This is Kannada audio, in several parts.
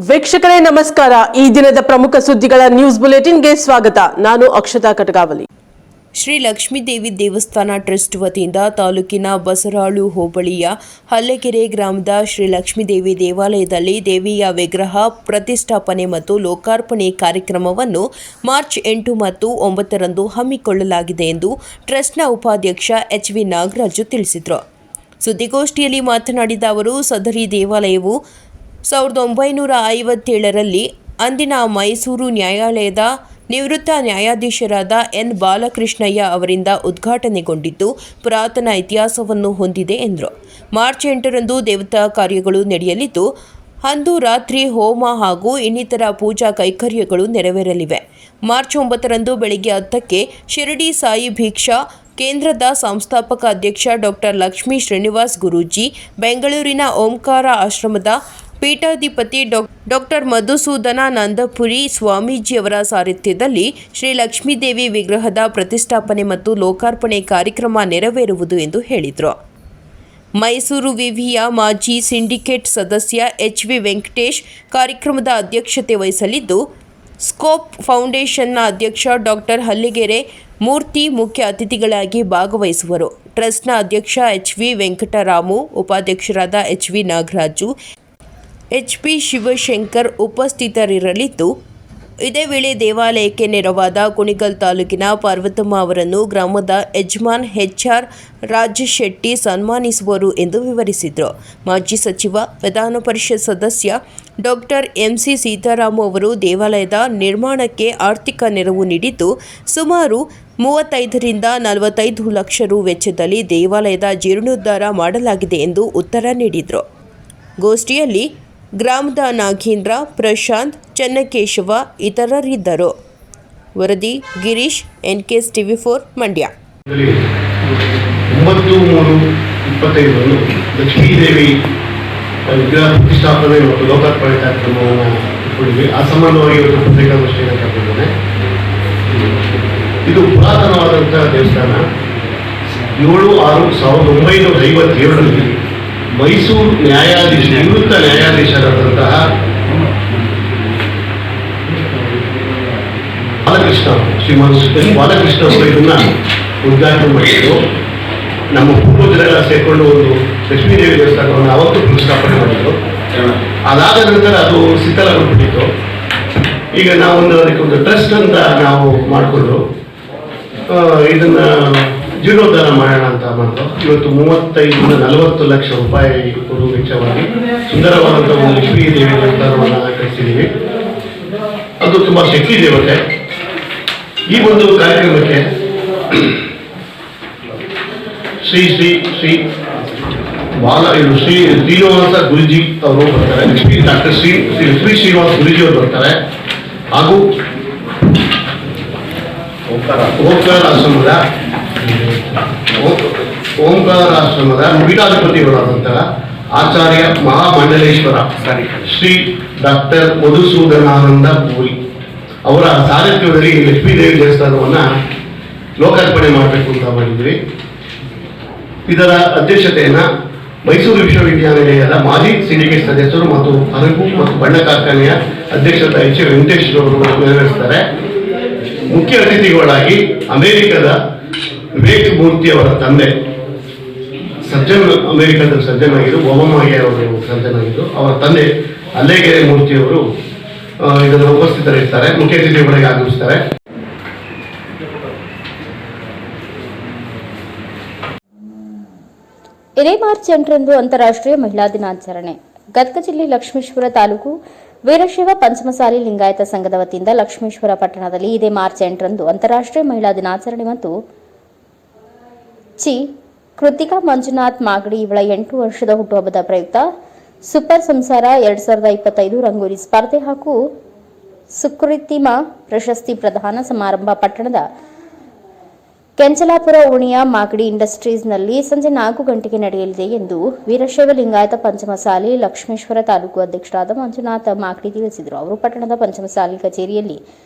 ವೀಕ್ಷಕರೇ ನಮಸ್ಕಾರ. ಈ ದಿನದ ಪ್ರಮುಖ ಸುದ್ದಿಗಳ ನ್ಯೂಸ್ ಬುಲೆಟಿನ್ಗೆ ಸ್ವಾಗತ. ನಾನು ಅಕ್ಷತಾ ಕಟಗಾವಲಿ. ಶ್ರೀ ಲಕ್ಷ್ಮೀದೇವಿ ದೇವಸ್ಥಾನ ಟ್ರಸ್ಟ್ ವತಿಯಿಂದ ತಾಲೂಕಿನ ಬಸರಾಳು ಹೋಬಳಿಯ ಹಲ್ಲೆಕೆರೆ ಗ್ರಾಮದ ಶ್ರೀ ಲಕ್ಷ್ಮೀದೇವಿ ದೇವಾಲಯದಲ್ಲಿ ದೇವಿಯ ವಿಗ್ರಹ ಪ್ರತಿಷ್ಠಾಪನೆ ಮತ್ತು ಲೋಕಾರ್ಪಣೆ ಕಾರ್ಯಕ್ರಮವನ್ನು ಮಾರ್ಚ್ 8 ಮತ್ತು 9 ರಂದು ಹಮ್ಮಿಕೊಳ್ಳಲಾಗಿದೆ ಎಂದು ಟ್ರಸ್ಟ್ನ ಉಪಾಧ್ಯಕ್ಷ ಎಚ್.ವಿ. ನಾಗರಾಜು ತಿಳಿಸಿದರು. ಸುದ್ದಿಗೋಷ್ಠಿಯಲ್ಲಿ ಮಾತನಾಡಿದ ಅವರು, ಸದರಿ ದೇವಾಲಯವು 1957ರಲ್ಲಿ ಅಂದಿನ ಮೈಸೂರು ನ್ಯಾಯಾಲಯದ ನಿವೃತ್ತ ನ್ಯಾಯಾಧೀಶರಾದ ಎನ್. ಬಾಲಕೃಷ್ಣಯ್ಯ ಅವರಿಂದ ಉದ್ಘಾಟನೆಗೊಂಡಿದ್ದು ಪುರಾತನ ಇತಿಹಾಸವನ್ನು ಹೊಂದಿದೆ ಎಂದರು. ಮಾರ್ಚ್ 8 ರಂದು ದೇವತಾ ಕಾರ್ಯಗಳು ನಡೆಯಲಿದ್ದು, ಅಂದು ರಾತ್ರಿ ಹೋಮ ಹಾಗೂ ಇನ್ನಿತರ ಪೂಜಾ ಕೈಂಕರ್ಯಗಳು ನೆರವೇರಲಿವೆ. ಮಾರ್ಚ್ 9 ರಂದು ಬೆಳಗ್ಗೆ 10ಕ್ಕೆ ಶಿರಡಿ ಸಾಯಿ ಭಿಕ್ಷಾ ಕೇಂದ್ರದ ಸಂಸ್ಥಾಪಕ ಅಧ್ಯಕ್ಷ ಡಾ. ಲಕ್ಷ್ಮೀ ಶ್ರೀನಿವಾಸ್ ಗುರೂಜಿ, ಬೆಂಗಳೂರಿನ ಓಂಕಾರ ಆಶ್ರಮದ ಪೀಠಾಧಿಪತಿ ಡಾ. ಮಧುಸೂದನ ನಂದಪುರಿ ಸ್ವಾಮೀಜಿಯವರ ಸಾರಥ್ಯದಲ್ಲಿ ಶ್ರೀ ಲಕ್ಷ್ಮೀದೇವಿ ವಿಗ್ರಹದ ಪ್ರತಿಷ್ಠಾಪನೆ ಮತ್ತು ಲೋಕಾರ್ಪಣೆ ಕಾರ್ಯಕ್ರಮ ನೆರವೇರುವುದು ಎಂದು ಹೇಳಿದರು. ಮೈಸೂರು ವಿವಿಯ ಮಾಜಿ ಸಿಂಡಿಕೇಟ್ ಸದಸ್ಯ ಎಚ್.ವಿ. ವೆಂಕಟೇಶ್ ಕಾರ್ಯಕ್ರಮದ ಅಧ್ಯಕ್ಷತೆ ವಹಿಸಲಿದ್ದು, ಸ್ಕೋಪ್ ಫೌಂಡೇಶನ್ನ ಅಧ್ಯಕ್ಷ ಡಾ. ಹಲ್ಲಿಗೆರೆ ಮೂರ್ತಿ ಮುಖ್ಯ ಅತಿಥಿಗಳಾಗಿ ಭಾಗವಹಿಸುವರು. ಟ್ರಸ್ಟ್ನ ಅಧ್ಯಕ್ಷ ಎಚ್.ವಿ. ವೆಂಕಟರಾಮು, ಉಪಾಧ್ಯಕ್ಷರಾದ ಎಚ್.ವಿ. ನಾಗರಾಜು, ಎಚ್.ಪಿ. ಶಿವಶಂಕರ್ ಉಪಸ್ಥಿತರಿರಲಿದ್ದು, ಇದೇ ವೇಳೆ ದೇವಾಲಯಕ್ಕೆ ನೆರವಾದ ಕುಣಿಗಲ್ ತಾಲೂಕಿನ ಪಾರ್ವತಮ್ಮ ಅವರನ್ನು ಗ್ರಾಮದ ಯಜಮಾನ್ ಎಚ್.ಆರ್. ರಾಜಶೆಟ್ಟಿ ಸನ್ಮಾನಿಸುವರು ಎಂದು ವಿವರಿಸಿದರು. ಮಾಜಿ ಸಚಿವ, ವಿಧಾನ ಪರಿಷತ್ ಸದಸ್ಯ ಡಾ. ಎಂ.ಸಿ. ಸೀತಾರಾಮು ಅವರು ದೇವಾಲಯದ ನಿರ್ಮಾಣಕ್ಕೆ ಆರ್ಥಿಕ ನೆರವು ನೀಡಿದ್ದು, ಸುಮಾರು 35 ರಿಂದ 45 ಲಕ್ಷ ರು ವೆಚ್ಚದಲ್ಲಿ ದೇವಾಲಯದ ಜೀರ್ಣೋದ್ಧಾರ ಮಾಡಲಾಗಿದೆ ಎಂದು ಉತ್ತರ ನೀಡಿದರು. ಗೋಷ್ಠಿಯಲ್ಲಿ ಗ್ರಾಮದ ನಾಗೇಂದ್ರ, ಪ್ರಶಾಂತ್, ಚನ್ನಕೇಶವ ಇತರರಿದ್ದರು. ವರದಿ ಗಿರೀಶ್, NKS TV4 ಮಂಡ್ಯ. 9/3/25 ಲಕ್ಷ್ಮೀದೇವಿ ವಿಗ್ರಹ ಪ್ರತಿಷ್ಠಾಪನೆ ಮತ್ತು ಲೋಕಾರ್ಪಣೆ ಕಾರ್ಯಕ್ರಮವನ್ನು ಇಟ್ಕೊಂಡಿದ್ವಿ. ಆ ಸಂಬಂಧವಾಗಿ ಇವತ್ತು ಪತ್ರಿಕಾಗೋಷ್ಠಿಯನ್ನು ಕರೆದಿದ್ದೇನೆ. ಇದು ಪುರಾತನವಾದಂತಹ ದೇವಸ್ಥಾನ. 7/6/1957ರಲ್ಲಿ ಮೈಸೂರು ನಿವೃತ್ತ ನ್ಯಾಯಾಧೀಶರಾದಂತಹ ಬಾಲಕೃಷ್ಣ ಅವರು ಇದನ್ನ ಉದ್ಘಾಟನೆ ಮಾಡಿದ್ರು. ನಮ್ಮ ಪೂರ್ವಜರೆಲ್ಲ ಸೇರಿಕೊಂಡು ಒಂದು ಲಕ್ಷ್ಮೀದೇವಿ ದೇವಸ್ಥಾನವನ್ನು ಅವತ್ತು ಪ್ರತಿಷ್ಠಾಪನೆ ಮಾಡಿದ್ರು. ಅದಾದ ನಂತರ ಅದು ಶಿಥಿಲಗೊಂಡ್ಬಿಟ್ಟಿತ್ತು. ಈಗ ಅದಕ್ಕೆ ಒಂದು ಟ್ರಸ್ಟ್ ಅಂತ ನಾವು ಮಾಡಿಕೊಂಡು ಇದನ್ನ ಜೀರ್ಣೋದ್ಧಾರ ಮಾಡೋಣ ಅಂತ ಮಾಡಿದ್ರು. ಇವತ್ತು 35 ರಿಂದ 40 ಲಕ್ಷ ರೂಪಾಯಿ ವೆಚ್ಚವಾಗಿ ಸುಂದರವಾದಂಥ ಒಂದು ಲಕ್ಷ್ಮೀ ದೇವಿ ದೇವಸ್ಥಾನವನ್ನು ಕಟ್ಟಿಸಿದ್ದೀವಿ. ಅದು ತುಂಬಾ ಶಕ್ತಿ ದೇವತೆ. ಈ ಒಂದು ಕಾರ್ಯಕ್ರಮಕ್ಕೆ ಶ್ರೀ ಶ್ರೀನಿವಾಸ ಗುರುಜಿ ಅವರು ಬರ್ತಾರೆ. ಡಾಕ್ಟರ್ ಲಕ್ಷ್ಮೀ ಶ್ರೀನಿವಾಸ ಗುರುಜಿ ಅವರು ಬರ್ತಾರೆ. ಹಾಗೂ ಓಂಕಾರ ಆಶ್ರಮದ ಪೀಠಾಧಿಪತಿಗಳಾದಂತಹ ಆಚಾರ್ಯ ಮಹಾಮಂಡಲೇಶ್ವರ ಶ್ರೀ ಡಾಕ್ಟರ್ ಮಧುಸೂದನಾನಂದ ಪೂರಿ ಅವರ ಸಾರಥ್ಯದಲ್ಲಿ ಲಕ್ಷ್ಮೀದೇವಿ ದೇವಸ್ಥಾನವನ್ನು ಲೋಕಾರ್ಪಣೆ ಮಾಡಬೇಕು ಅಂತ ಮಾಡಿದ್ವಿ. ಇದರ ಅಧ್ಯಕ್ಷತೆಯನ್ನು ಮೈಸೂರು ವಿಶ್ವವಿದ್ಯಾನಿಲಯದ ಮಾಜಿ ಸಿಂಡಿಕೇಟ್ ಸದಸ್ಯರು ಮತ್ತು ಅರಗು ಮತ್ತು ಬಣ್ಣ ಕಾರ್ಖಾನೆಯ ಅಧ್ಯಕ್ಷರಾದ ಎಚ್. ವೆಂಕಟೇಶ್ ಅವರು ನೆರವೇರಿಸ್ತಾರೆ. ಮುಖ್ಯ ಅತಿಥಿಗಳಾಗಿ ಅಮೆರಿಕದ ವಿವೇಕ್ ಮೂರ್ತಿ ಅವರ ತಂದೆ ಅಮೆರಿಕದಲ್ಲಿ ಸರ್ಜನಾಗಿದ್ದು, ಒಬಾಮಾಗೆ ಅವರು ಸರ್ಜನಾಗಿದ್ದು, ಅವರ ತಂದೆ ಹಲ್ಲೆಕೆರೆ ಮೂರ್ತಿಯವರು ಇದನ್ನು ಉಪಸ್ಥಿತರಿರ್ತಾರೆ. ಮುಖ್ಯ ಅತಿಥಿಗಳಿಗೆ ಆಗಮಿಸ್ತಾರೆ. ಇದೇ ಮಾರ್ಚ್ 8 ರಂದು ಅಂತಾರಾಷ್ಟ್ರೀಯ ಮಹಿಳಾ ದಿನಾಚರಣೆ. ಗದಗ ಜಿಲ್ಲೆ ಲಕ್ಷ್ಮೇಶ್ವರ ತಾಲೂಕು ವೀರಶೈವ ಪಂಚಮಸಾಲಿ ಲಿಂಗಾಯತ ಸಂಘದ ವತಿಯಿಂದ ಲಕ್ಷ್ಮೇಶ್ವರ ಪಟ್ಟಣದಲ್ಲಿ ಇದೇ ಮಾರ್ಚ್ 8 ರಂದು ಅಂತಾರಾಷ್ಟ್ರೀಯ ಮಹಿಳಾ ದಿನಾಚರಣೆ ಮತ್ತು ಕೃತಿಕಾ ಮಂಜುನಾಥ್ ಮಾಗಡಿ ಇವಳ 8 ವರ್ಷದ ಹುಟ್ಟುಹಬ್ಬದ ಪ್ರಯುಕ್ತ ಸೂಪರ್ ಸಂಸಾರ 2025 ರಂಗೋಲಿ ಸ್ಪರ್ಧೆ ಹಾಗೂ ಸುಕೃತಿಮ ಪ್ರಶಸ್ತಿ ಪ್ರದಾನ ಸಮಾರಂಭ ಪಟ್ಟಣದ ಕೆಂಚಲಾಪುರ ಓಣಿಯ ಮಾಗಡಿ ಇಂಡಸ್ಟ್ರೀಸ್ನಲ್ಲಿ ಸಂಜೆ 4 ಗಂಟೆಗೆ ನಡೆಯಲಿದೆ ಎಂದು ವೀರಶೈವ ಲಿಂಗಾಯತ ಪಂಚಮಸಾಲಿ ಲಕ್ಷ್ಮೇಶ್ವರ ತಾಲೂಕು ಅಧ್ಯಕ್ಷರಾದ ಮಂಜುನಾಥ್ ಮಾಗಡಿ ತಿಳಿಸಿದರು. ಅವರು ಪಟ್ಟಣದ ಪಂಚಮಸಾಲಿ ಕಚೇರಿಯಲ್ಲಿ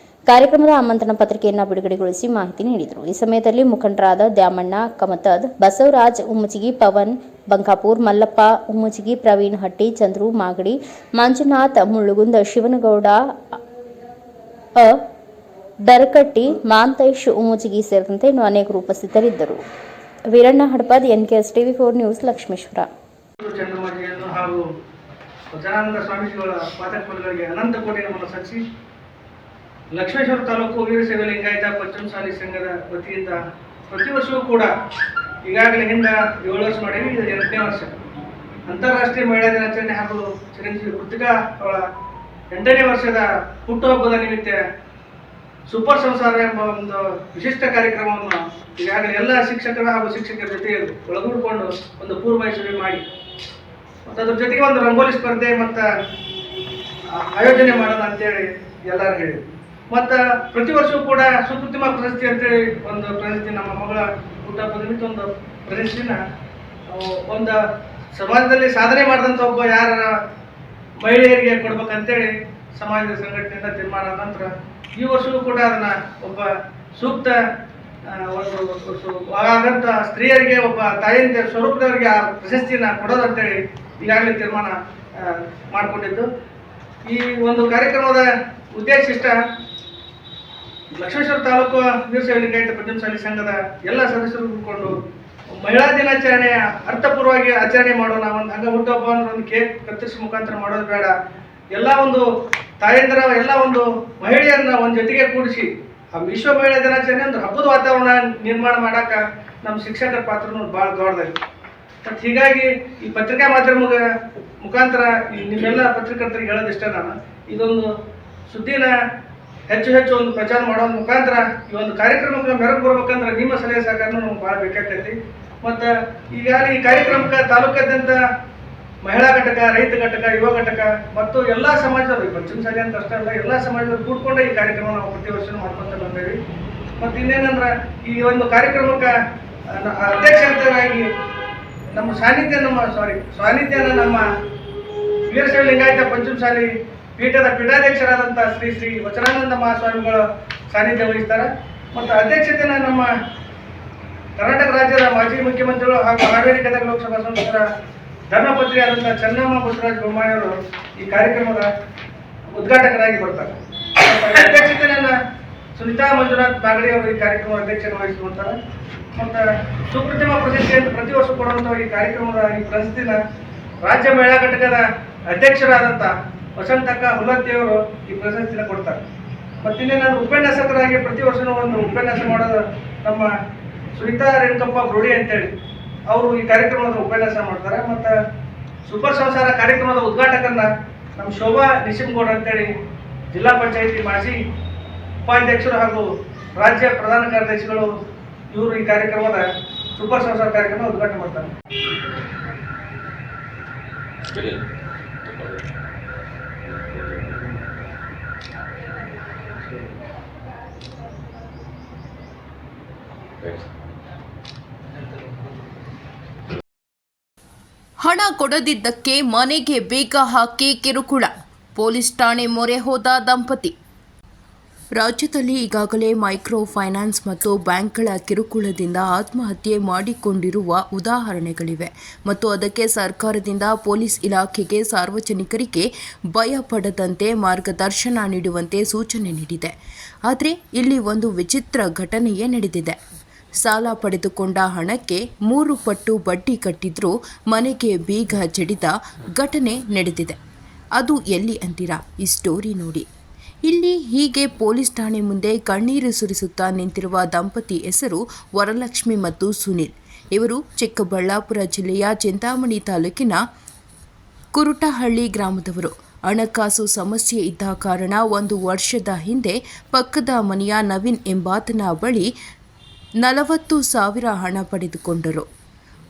ಕಾರ್ಯಕ್ರಮದ ಆಮಂತ್ರಣ ಪತ್ರಿಕೆಯನ್ನು ಬಿಡುಗಡೆಗೊಳಿಸಿ ಮಾಹಿತಿ ನೀಡಿದರು. ಈ ಸಮಯದಲ್ಲಿ ಮುಖಂಡರಾದ ದ್ಯಾಮಣ್ಣ ಕಮತದ್, ಬಸವರಾಜ್ ಉಮ್ಮಚಿಗಿ, ಪವನ್ ಬಂಕಾಪುರ್, ಮಲ್ಲಪ್ಪ ಉಮ್ಮಚಿಗಿ, ಪ್ರವೀಣ್ ಹಟ್ಟಿ, ಚಂದ್ರು ಮಾಗಡಿ, ಮಂಜುನಾಥ್ ಮುಳ್ಳುಗುಂದ, ಶಿವನಗೌಡ ದರಕಟ್ಟಿ, ಮಾಂತೇಶ್ ಉಮ್ಮಚಿಗಿ ಸೇರಿದಂತೆ ಇನ್ನು ಅನೇಕರು ಉಪಸ್ಥಿತರಿದ್ದರು. Veeranna Hadapad, NKS TV4 news, Lakshmeshwar. ಚಂದ್ರಮಾಜಿಯನ್ನು ಹಾಗೂ ವಚನಾನಂದ ಸ್ವಾಮೀಜಿಗಳ ಪಾದಕಮಲಗಳಿಗೆ ಅನಂತ ಕೋಟಿ ನಮನ ಸಲ್ಲಿಸಿ ಲಕ್ಷ್ಮೇಶ್ವರ ತಾಲೂಕು ವೀರಶೈವ ಲಿಂಗಾಯತ ಪಂಚಮಸಾಲಿ ಸಂಘದ ವತಿಯಿಂದ ಪ್ರತಿ ವರ್ಷವೂ ಕೂಡ ಈಗಾಗಲೇ ಹಿಂದೆ 7 ವರ್ಷ ಮಾಡೀವಿ, ಇದು 8ನೇ ವರ್ಷ. ಅಂತಾರಾಷ್ಟ್ರೀಯ ಮಹಿಳಾ ದಿನಾಚರಣೆ ಹಾಗೂ ಚಿರಂಜೀವಿ ಕೃತಿಕಾ ಅವಳ 8ನೇ ವರ್ಷದ ಹುಟ್ಟುಹಬ್ಬದ ನಿಮಿತ್ತ ಸೂಪರ್ ಸಂಸಾರ ಎಂಬ ಒಂದು ವಿಶಿಷ್ಟ ಕಾರ್ಯಕ್ರಮವನ್ನು ಈಗಾಗಲೇ ಎಲ್ಲ ಶಿಕ್ಷಕರ ಹಾಗೂ ಶಿಕ್ಷಕರ ಜೊತೆಗೆ ಒಳಗೂಡಿಕೊಂಡು ಒಂದು ಪೂರ್ವಭಾವಿ ಮಾಡಿ ಮತ್ತು ಅದ್ರ ಜೊತೆಗೆ ಒಂದು ರಂಗೋಲಿ ಸ್ಪರ್ಧೆ ಮತ್ತು ಆಯೋಜನೆ ಮಾಡೋಣ ಅಂತೇಳಿ ಎಲ್ಲರೂ ಹೇಳಿ, ಮತ್ತು ಪ್ರತಿ ವರ್ಷವೂ ಕೂಡ ಸುಕೃತಿಮ ಪ್ರಶಸ್ತಿ ಅಂತೇಳಿ ಒಂದು ಪ್ರಶಸ್ತಿ, ನಮ್ಮ ಮಗಳ ಹುಟ್ಟುಹಬ್ಬದ ನಿಮಿತ್ತ ಒಂದು ಪ್ರಶಸ್ತಿನ ಒಂದು ಸಮಾಜದಲ್ಲಿ ಸಾಧನೆ ಮಾಡಿದಂಥ ಒಬ್ಬ ಯಾರ ಮಹಿಳೆಯರಿಗೆ ಕೊಡ್ಬೇಕಂತೇಳಿ ಸಮಾಜದ ಸಂಘಟನೆಯಿಂದ ತೀರ್ಮಾನ ನಂತರ ಈ ವರ್ಷವೂ ಕೂಡ ಅದನ್ನ ಒಬ್ಬ ಸೂಕ್ತ ಆಗಂತ ಸ್ತ್ರೀಯರಿಗೆ, ಒಬ್ಬ ತಾಯಿಯ ಸ್ವರೂಪದವರಿಗೆ ಆ ಪ್ರಶಸ್ತಿನ ಕೊಡೋದಂತೇಳಿ ಈಗಾಗಲೇ ತೀರ್ಮಾನ ಮಾಡಿಕೊಂಡಿದ್ದು. ಈ ಒಂದು ಕಾರ್ಯಕ್ರಮದ ಉದ್ದೇಶ ಇಷ್ಟ, ಲಕ್ಷ್ಮೇಶ್ವರ ತಾಲೂಕು ವೀರಶೈವ ಲಿಂಗಾಯತ ಪಂಚಮಸಾಲಿ ಸಂಘದ ಎಲ್ಲ ಸದಸ್ಯರು ಕೂತ್ಕೊಂಡು ಮಹಿಳಾ ದಿನಾಚರಣೆಯ ಅರ್ಥಪೂರ್ವವಾಗಿ ಆಚರಣೆ ಮಾಡೋಣ. ಒಂದು ಹಂಗ ಹುಟ್ಟುಹಬ್ಬವನ್ನು ಒಂದು ಕೇಕ್ ಕತ್ತರಿಸಿ ಮುಖಾಂತರ ಮಾಡೋದು ಬೇಡ, ಎಲ್ಲ ಒಂದು ತಾಯಂದಿರ ಎಲ್ಲ ಒಂದು ಮಹಿಳೆಯರನ್ನ ಒಂದು ಜೊತೆಗೆ ಕೂಡಿಸಿ ಆ ವಿಶ್ವ ಮಹಿಳಾ ದಿನಾಚರಣೆ ಒಂದು ಹಬ್ಬದ ವಾತಾವರಣ ನಿರ್ಮಾಣ ಮಾಡಾಕ ನಮ್ಮ ಶಿಕ್ಷಕರ ಪಾತ್ರನೂ ಭಾಳ ದೊಡ್ಡದಾಗಿ. ಮತ್ತು ಹೀಗಾಗಿ ಈ ಪತ್ರಿಕಾ ಮಾಧ್ಯಮದ ಮುಖಾಂತರ ನಿಮ್ಮೆಲ್ಲ ಪತ್ರಕರ್ತರಿಗೆ ಹೇಳೋದಿಷ್ಟ, ನಾನು ಇದೊಂದು ಸುದ್ದಿನ ಹೆಚ್ಚು ಹೆಚ್ಚು ಒಂದು ಪ್ರಚಾರ ಮಾಡೋ ಮುಖಾಂತರ ಈ ಒಂದು ಕಾರ್ಯಕ್ರಮಕ್ಕೆ ಮೆರಗು ಬರ್ಬೇಕಂದ್ರೆ ನಿಮ್ಮ ಸಲಹೆ ಸಹಕಾರನೂ ನಮ್ಗೆ ಭಾಳ ಬೇಕಾಗ್ತೈತಿ. ಮತ್ತು ಈಗಾಗಲೇ ಈ ಕಾರ್ಯಕ್ರಮಕ್ಕೆ ತಾಲೂಕಾದ್ಯಂತ ಮಹಿಳಾ ಘಟಕ, ರೈತ ಘಟಕ, ಯುವ ಘಟಕ ಮತ್ತು ಎಲ್ಲ ಸಮಾಜದವರು, ಪಂಚಮಸಾಲಿ ಅಂತ ಅಷ್ಟೇ ಅಲ್ಲ, ಎಲ್ಲ ಸಮಾಜದವರು ಕೂಡ್ಕೊಂಡೆ ಈ ಕಾರ್ಯಕ್ರಮ ನಾವು ಪ್ರತಿ ವರ್ಷ ಮಾಡ್ಕೊತ ಬಂದೇವಿ. ಮತ್ತು ಇನ್ನೇನಂದ್ರೆ ಈ ಒಂದು ಕಾರ್ಯಕ್ರಮಕ್ಕೆ ಅಧ್ಯಕ್ಷರಾಗಿ ನಮ್ಮ ಸಾನ್ನಿಧ್ಯನ ನಮ್ಮ ವೀರಶೈವ ಲಿಂಗಾಯತ ಪಂಚಮಸಾಲಿ ಪೀಠದ ಪೀಠಾಧ್ಯಕ್ಷರಾದಂಥ ಶ್ರೀ ವಚನಾನಂದ ಮಹಾಸ್ವಾಮಿಗಳು ಸಾನ್ನಿಧ್ಯ ವಹಿಸ್ತಾರೆ. ಮತ್ತು ಅಧ್ಯಕ್ಷತೆಯನ್ನು ನಮ್ಮ ಕರ್ನಾಟಕ ರಾಜ್ಯದ ಮಾಜಿ ಮುಖ್ಯಮಂತ್ರಿಗಳು ಹಾಗೂ ಹಾವೇರಿ ಗದಗ ಲೋಕಸಭಾ ಸಂಸದರ ಧರ್ಮಪತ್ನಿ ಆದಂಥ ಚೆನ್ನಮ್ಮ ಬಸವರಾಜ ಬೊಮ್ಮಾಯಿಯವರು ಈ ಕಾರ್ಯಕ್ರಮದ ಉದ್ಘಾಟಕರಾಗಿ ಬರ್ತಾರೆ. ಅಧ್ಯಕ್ಷತೆಯನ್ನು ಸುನಿತಾ ಮಂಜುನಾಥ್ ಮಾಗಡಿ ಅವರು ಈ ಕಾರ್ಯಕ್ರಮದ ಅಧ್ಯಕ್ಷತೆ ವಹಿಸುವಂತಾರೆ. ಮತ್ತು ಸುಕೃತಿಮ ಪ್ರಶಸ್ತಿ ಅಂತ ಪ್ರತಿ ವರ್ಷ ಕೊಡುವಂಥ ಈ ಕಾರ್ಯಕ್ರಮದ ಈ ಪ್ರಶಸ್ತಿನ ರಾಜ್ಯ ಮಹಿಳಾ ಘಟಕದ ಅಧ್ಯಕ್ಷರಾದಂಥ ವಸಂತಕ್ಕ ಹುಲತ್ತಿಯವರು ಈ ಪ್ರಶಸ್ತಿನ ಕೊಡ್ತಾರೆ. ಮತ್ತು ಇನ್ನೇನಾದ್ರು ಉಪನ್ಯಾಸಕರಾಗಿ ಪ್ರತಿ ವರ್ಷನೂ ಒಂದು ಉಪನ್ಯಾಸ ಮಾಡೋದು ನಮ್ಮ ಸುನಿತಾ ರೇಣುಕಪ್ಪ ಬ್ರೋಡಿ ಅಂತೇಳಿ ಅವರು ಈ ಕಾರ್ಯಕ್ರಮದ ಉಪನ್ಯಾಸ ಮಾಡ್ತಾರೆ. ಮತ್ತು ಸೂಪರ್ ಸಂಸಾರ ಕಾರ್ಯಕ್ರಮದ ಉದ್ಘಾಟಕರನ್ನ ನಮ್ಮ ಶೋಭಾ ನಿಶಿಮಗೌಡ ಅಂತೇಳಿ ಜಿಲ್ಲಾ ಪಂಚಾಯಿತಿ ಮಾಜಿ ಉಪಾಧ್ಯಕ್ಷರು ಹಾಗೂ ರಾಜ್ಯ ಪ್ರಧಾನ ಕಾರ್ಯದರ್ಶಿಗಳು ಇವರು ಈ ಕಾರ್ಯಕ್ರಮದ ಸೂಪರ್ ಸಂಸಾರ ಕಾರ್ಯಕ್ರಮ ಉದ್ಘಾಟನೆ ಮಾಡ್ತಾರೆ. ಹಣ ಕೊಡದಿದ್ದಕ್ಕೆ ಮನೆಗೆ ಬೀಗ ಹಾಕಿ ಕಿರುಕುಳ, ಪೊಲೀಸ್ ಠಾಣೆ ಮೊರೆ ಹೋದ ದಂಪತಿ. ರಾಜ್ಯದಲ್ಲಿ ಈಗಾಗಲೇ ಮೈಕ್ರೋ ಫೈನಾನ್ಸ್ ಮತ್ತು ಬ್ಯಾಂಕ್ಗಳ ಕಿರುಕುಳದಿಂದ ಆತ್ಮಹತ್ಯೆ ಮಾಡಿಕೊಂಡಿರುವ ಉದಾಹರಣೆಗಳಿವೆ ಮತ್ತು ಅದಕ್ಕೆ ಸರ್ಕಾರದಿಂದ ಪೊಲೀಸ್ ಇಲಾಖೆಗೆ ಸಾರ್ವಜನಿಕರಿಗೆ ಭಯ ಪಡದಂತೆ ಮಾರ್ಗದರ್ಶನ ನೀಡುವಂತೆ ಸೂಚನೆ ನೀಡಿದೆ. ಆದರೆ ಇಲ್ಲಿ ಒಂದು ವಿಚಿತ್ರ ಘಟನೆಯೇ ನಡೆದಿದೆ. ಸಾಲ ಪಡೆದುಕೊಂಡ ಹಣಕ್ಕೆ 3 ಪಟ್ಟು ಬಡ್ಡಿ ಕಟ್ಟಿದ್ರೂ ಮನೆಗೆ ಬೀಗ ಜಡಿದ ಘಟನೆ ನಡೆದಿದೆ. ಅದು ಎಲ್ಲಿ ಅಂತೀರಾ? ಈ ಸ್ಟೋರಿ ನೋಡಿ. ಇಲ್ಲಿ ಹೀಗೆ ಪೊಲೀಸ್ ಠಾಣೆ ಮುಂದೆ ಕಣ್ಣೀರು ಸುರಿಸುತ್ತಾ ನಿಂತಿರುವ ದಂಪತಿ ಹೆಸರು ವರಲಕ್ಷ್ಮಿ ಮತ್ತು ಸುನಿಲ್. ಇವರು ಚಿಕ್ಕಬಳ್ಳಾಪುರ ಜಿಲ್ಲೆಯ ಚಿಂತಾಮಣಿ ತಾಲೂಕಿನ ಕುರುಟಹಳ್ಳಿ ಗ್ರಾಮದವರು. ಹಣಕಾಸು ಸಮಸ್ಯೆ ಇದ್ದ ಕಾರಣ 1 ವರ್ಷದ ಹಿಂದೆ ಪಕ್ಕದ ಮನೆಯ ನವೀನ್ ಎಂಬಾತನ ಬಳಿ 40,000 ಹಣ ಪಡೆದುಕೊಂಡರು.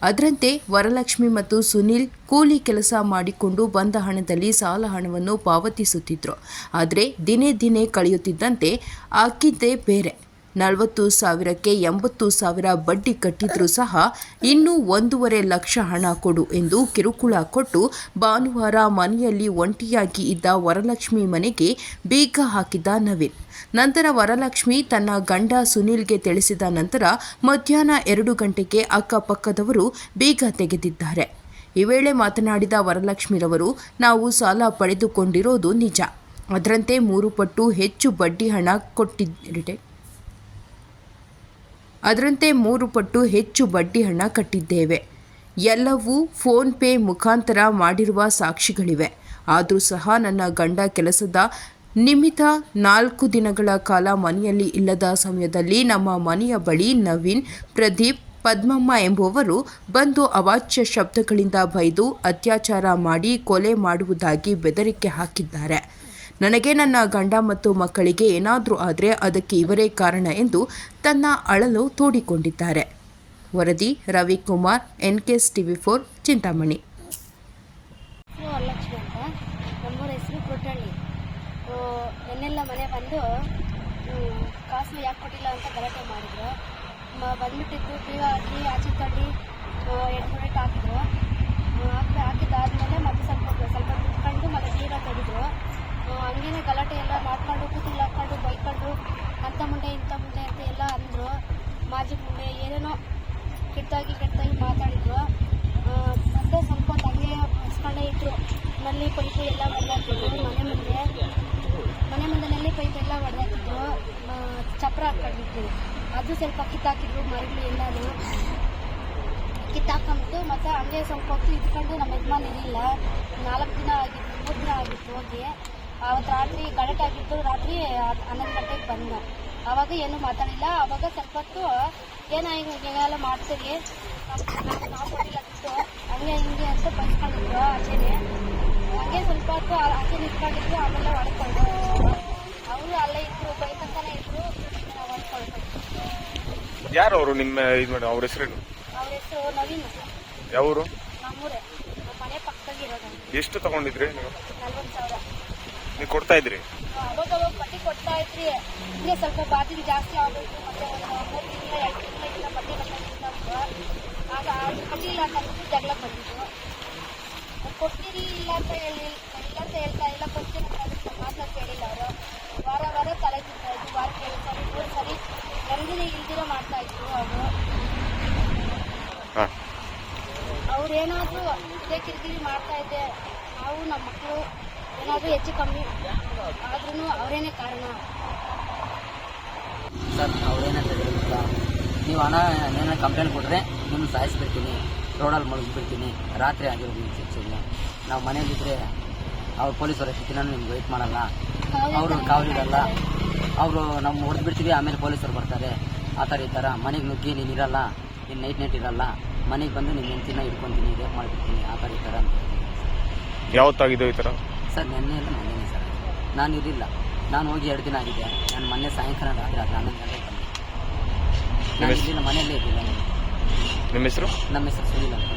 ಅದರಂತೆ ವರಲಕ್ಷ್ಮಿ ಮತ್ತು ಸುನಿಲ್ ಕೂಲಿ ಕೆಲಸ ಮಾಡಿಕೊಂಡು ಬಂದ ಹಣದಲ್ಲಿ ಸಾಲ ಹಣವನ್ನು ಪಾವತಿಸುತ್ತಿದ್ದರು. ಆದರೆ ದಿನೇ ಕಳೆಯುತ್ತಿದ್ದಂತೆ ಆಗಿದ್ದೇ ಬೇರೆ. 40,000ಕ್ಕೆ 80,000 ಬಡ್ಡಿ ಕಟ್ಟಿದ್ರೂ ಸಹ ಇನ್ನೂ 1.5 ಲಕ್ಷ ಹಣ ಕೊಡು ಎಂದು ಕಿರುಕುಳ ಕೊಟ್ಟು ಭಾನುವಾರ ಮನೆಯಲ್ಲಿ ಒಂಟಿಯಾಗಿ ಇದ್ದ ವರಲಕ್ಷ್ಮಿ ಮನೆಗೆ ಬೀಗ ಹಾಕಿದ್ದ ನವೀನ್. ನಂತರ ವರಲಕ್ಷ್ಮಿ ತನ್ನ ಗಂಡ ಸುನೀಲ್ಗೆ ತಿಳಿಸಿದ ನಂತರ ಮಧ್ಯಾಹ್ನ 2 ಗಂಟೆಗೆ ಅಕ್ಕಪಕ್ಕದವರು ಬೀಗ ತೆಗೆದಿದ್ದಾರೆ. ಈ ವೇಳೆ ಮಾತನಾಡಿದ ವರಲಕ್ಷ್ಮಿರವರು, ನಾವು ಸಾಲ ಪಡೆದುಕೊಂಡಿರೋದು ನಿಜ, ಅದರಂತೆ 3 ಪಟ್ಟು ಹೆಚ್ಚು ಬಡ್ಡಿ ಹಣ ಕಟ್ಟಿದ್ದೇವೆ. ಎಲ್ಲವೂ ಫೋನ್ ಪೇ ಮುಖಾಂತರ ಮಾಡಿರುವ ಸಾಕ್ಷಿಗಳಿವೆ. ಆದರೂ ಸಹ ನನ್ನ ಗಂಡ ಕೆಲಸದ ನಿಮಿತ್ತ 4 ದಿನಗಳ ಕಾಲ ಮನೆಯಲ್ಲಿ ಇಲ್ಲದ ಸಮಯದಲ್ಲಿ ನಮ್ಮ ಮನೆಯ ಬಳಿ ನವೀನ್, ಪ್ರದೀಪ್, ಪದ್ಮಮ್ಮ ಎಂಬುವವರು ಬಂದು ಅವಾಚ್ಯ ಶಬ್ದಗಳಿಂದ ಬೈದು ಅತ್ಯಾಚಾರ ಮಾಡಿ ಕೊಲೆ ಮಾಡುವುದಾಗಿ ಬೆದರಿಕೆ ಹಾಕಿದ್ದಾರೆ. ನನಗೆ ನನ್ನ ಗಂಡ ಮತ್ತು ಮಕ್ಕಳಿಗೆ ಏನಾದರೂ ಆದರೆ ಅದಕ್ಕೆ ಇವರೇ ಕಾರಣ ಎಂದು ತನ್ನ ಅಳಲು ತೋಡಿಕೊಂಡಿದ್ದಾರೆ. ವರದಿ ರವಿಕುಮಾರ್, NKS TV4, ಚಿಂತಾಮಣಿ. ವರಲಕ್ಷ್ಮಿ ಅಂತ, ನಮ್ಮೂರ ಹೆಸರು ಕೊಟ್ಟಳ್ಳಿ. ನೆನ್ನೆಲ್ಲ ಮನೆ ಬಂದು ಕಾಸು ಯಾಕೆ ಕೊಟ್ಟಿಲ್ಲ ಅಂತ ಗಲಾಟೆ ಮಾಡಿದ್ರು. ಬಂದ್ಬಿಟ್ಟಿದ್ದು ಬೀಗ ಹಾಕಿ ಆಚೆ ತಳ್ಳಿ 2 ಮಿನಿಟ್ ಹಾಕಿದ್ರು. ಹಾಕಿದ್ದಾದ್ಮೇಲೆ ಮತ್ತೆ ಸ್ವಲ್ಪ ಕುತ್ಕೊಂಡು ಮತ್ತೆ ಬೀಗ ತೆಗೆದ್ರು. ಹಂಗೇನೆ ಗಲಾಟೆ ಎಲ್ಲ ಮಾಡ್ಕೊಂಡು ಕೂತಿಲ್ಲ ಹಾಕ್ಕೊಂಡು ಬೈಕೊಂಡು ಅಂಥ ಮುಂಡೆ ಇಂಥ ಮುಂಡೆ ಅಂತ ಎಲ್ಲ ಅಂದರು. ಮಾಜಿ ಮುಂಡೆ ಏನೇನೋ ಕೆಟ್ಟಾಗಿ ಮಾತಾಡಿದ್ರು. ಮತ್ತೆ ಸ್ವಲ್ಪ ಹೊತ್ತು ಹಂಗೆ ಹಸ್ಕೊಂಡೇ ಇದ್ರು. ನಲ್ಲಿ ಪೈಪು ಎಲ್ಲ ಹೊಡೆದಾಕಿದ್ರು. ಮನೆ ಮುಂದೆ ನಲ್ಲಿ ಪೈಪ್ ಎಲ್ಲ ಹೊಡೆದಾಕಿದ್ರು. ಚಪ್ರ ಹಾಕ್ಕೊಂಡಿದ್ರು. ಅದು ಸ್ವಲ್ಪ ಕಿತ್ತಾಕಿದ್ರು. ಮರಗಳು ಎಲ್ಲನೂ ಕಿತ್ತಾಕೊಂಬಿಟ್ಟು ಮತ್ತೆ ಹಂಗೆ ಸ್ವಲ್ಪ ಹೊತ್ತು ಇಟ್ಕೊಂಡು ನಮ್ಮ ಯಜಮಾನ್ ಇರಲಿಲ್ಲ. 4 ದಿನ ಆಗಿತ್ತು, 3 ದಿನ ಆಗಿತ್ತು ಹೋಗಿ. ಆವತ್ತು ರಾತ್ರಿ ಗಲಾಟೆ ಆಗಿತ್ತು. ರಾತ್ರಿ 11 ಗಂಟೆಗೆ ಬಂದ. ಆವಾಗ ಏನೂ ಮಾತಾಡಿಲ್ಲ. ಆವಾಗ ಸ್ವಲ್ಪ ಹೊತ್ತು ಏನೋ ಹಿಂಗೆಲ್ಲ ಮಾಡ್ತೀರಿ, ನಾವು ಕೊಟ್ಟಿಲ್ಲ ಬಿಟ್ಟು ಹಂಗೆ ಹಿಂಗೆ ಅಂತ ಬೈಸ್ಕೊಂಡಿದ್ರು. ಆಚೆನೆ ಹಂಗೆ ಸ್ವಲ್ಪ ಹೊತ್ತು ಆಚೆ ನಿಂತ್ಕೊಂಡಿದ್ರು. ಆಮೇಲೆ ಹೊಡ್ಕೊಂಡು ಅವರು ಅಲ್ಲೇ ಇದ್ರು, ಬೈಕಂತಾನೆ ಇದ್ರು. ನಾವು ಹೊಡ್ಕೊಳ್ಬೇಕು. ಯಾರು ಅವರು? ನಿಮ್ಮ ಅವ್ರ ಹೆಸರೇನು? ಅವ್ರ ಹೆಸರು ನವೀನ್. ಯಾವರು? ನಮ್ಮೂರೇ, ನಮ್ಮ ಮನೆ ಪಕ್ಕದಾಗಿರೋದು. ಎಷ್ಟು ತಗೊಂಡಿದ್ರಿ ನೀವು? 40,000. ನೀವು ಕೊಡ್ತಾ ಇದ್ರಿ? ಅವಾಗ ಬಡ್ಡಿ ಕೊಡ್ತಾ ಇದ್ರಿ. ಹಿಂಗೆ ಸ್ವಲ್ಪ ಬಾದಿಗೆ ಜಾಸ್ತಿ ಆಗಬೇಕು. ಮತ್ತೆ ಒಂದು 3 ತಿಂಗಳ 2 ತಿಂಗಳಿಂದ ಬಡ್ಡಿ ಕಟ್ಟಿದ್ರು. ಆಗ ಕಟ್ಟಿಲ್ಲ ಅಂತ ಅಂದ್ಬಿಟ್ಟು ಜಗಳ ಬಂದಿದ್ದು. ಕೊಡ್ತೀರಿ ಇಲ್ಲ ಅಂತ ಹೇಳ್ತಾ ಇಲ್ಲ. ಕೊಡ್ತೀನಿ ಅಂತ ಮಾತನ್ನ ಕೇಳಿಲ್ಲ ಅವರು. ವಾರ ತಲೆ ತಿಂತಾ ಇದ್ರು. ವಾರಕ್ಕೆ 2 ಸರಿ 3 ಸರಿ ನೆಮ್ಮದಿನೇ ಇಲ್ದಿರೋ ಮಾಡ್ತಾ ಇದ್ರು ಅವರು. ಅವ್ರೇನಾದರೂ ಇದೇ ಕಿರಿಕಿರಿ ಮಾಡ್ತಾ ಇದ್ದೆ. ನಾವು ನಮ್ಮ ಮಕ್ಕಳು ಏನಾದರೂ ಹೆಚ್ಚು ಕಮ್ಮಿ ಆದ್ರೂ ಅವರೇನೇ ಕಾರಣ. ಸರ್, ಅವ್ರೇನಂತ ಹೇಳಿಲ್ಲ, ನೀವು ಹಣ ಏನಾರ ಕಂಪ್ಲೇಂಟ್ ಕೊಟ್ಟರೆ ನಿಮ್ಮನ್ನು ಸಾಯಿಸ್ಬಿಡ್ತೀನಿ, ರೋಡಲ್ಲಿ ಮುಳುಗಿಸ್ಬಿಡ್ತೀನಿ, ರಾತ್ರಿ ಆಗಿರೋದು ನಿಮ್ಮ ಶಿಕ್ಷೆಗೆ. ನಾವು ಮನೇಲಿದ್ದರೆ ಅವ್ರು ಪೊಲೀಸರು ಎಷ್ಟು ದಿನ ನಿಮ್ಗೆ ವೆಯ್ಟ್ ಮಾಡಲ್ಲ, ಅವರು ಕಾವಲಿರಲ್ಲ, ಅವರು ನಾವು ಹೊಡೆದ್ಬಿಡ್ತೀವಿ, ಆಮೇಲೆ ಪೊಲೀಸರು ಬರ್ತಾರೆ. ಆ ಥರ ಈ ಥರ ಮನೆಗೆ ನುಗ್ಗಿ ನೀನು ಇರಲ್ಲ, ನೀನು ನೈಟ್ ಇರಲ್ಲ, ಮನೆಗೆ ಬಂದು ನಿಮ್ಮ ಹೆಂಡ್ತಿನ ಹಿಡ್ಕೊತೀನಿ, ರೇಪ್ ಮಾಡಿಬಿಡ್ತೀನಿ, ಆ ಥರ ಈ ಥರ ಅಂತ ಹೇಳ್ತೀನಿ. ಯಾವತ್ತಾಗಿದೆ ಈ ಥರ? ಸರ್, ಮೊನ್ನೆ ಸರ್, ನಾನು ಇರಲಿಲ್ಲ. ನಾನು ಹೋಗಿ 2 ದಿನ ಆಗಿದೆ. ನಾನು ಮೊನ್ನೆ ಸಾಯಂಕಾಲ ರಾತ್ರಿ 11 ಗಂಟೆಗೆ ಬಂದೆ. ನಾನು ಇರಲಿಲ್ಲ, ಮನೆಯಲ್ಲೇ ಇರಲಿಲ್ಲ. ನಿಮ್ಮ ಹೆಸರು? ನಮ್ಮ ಹೆಸರು ಸುನೀಲ್ ಅಂತ.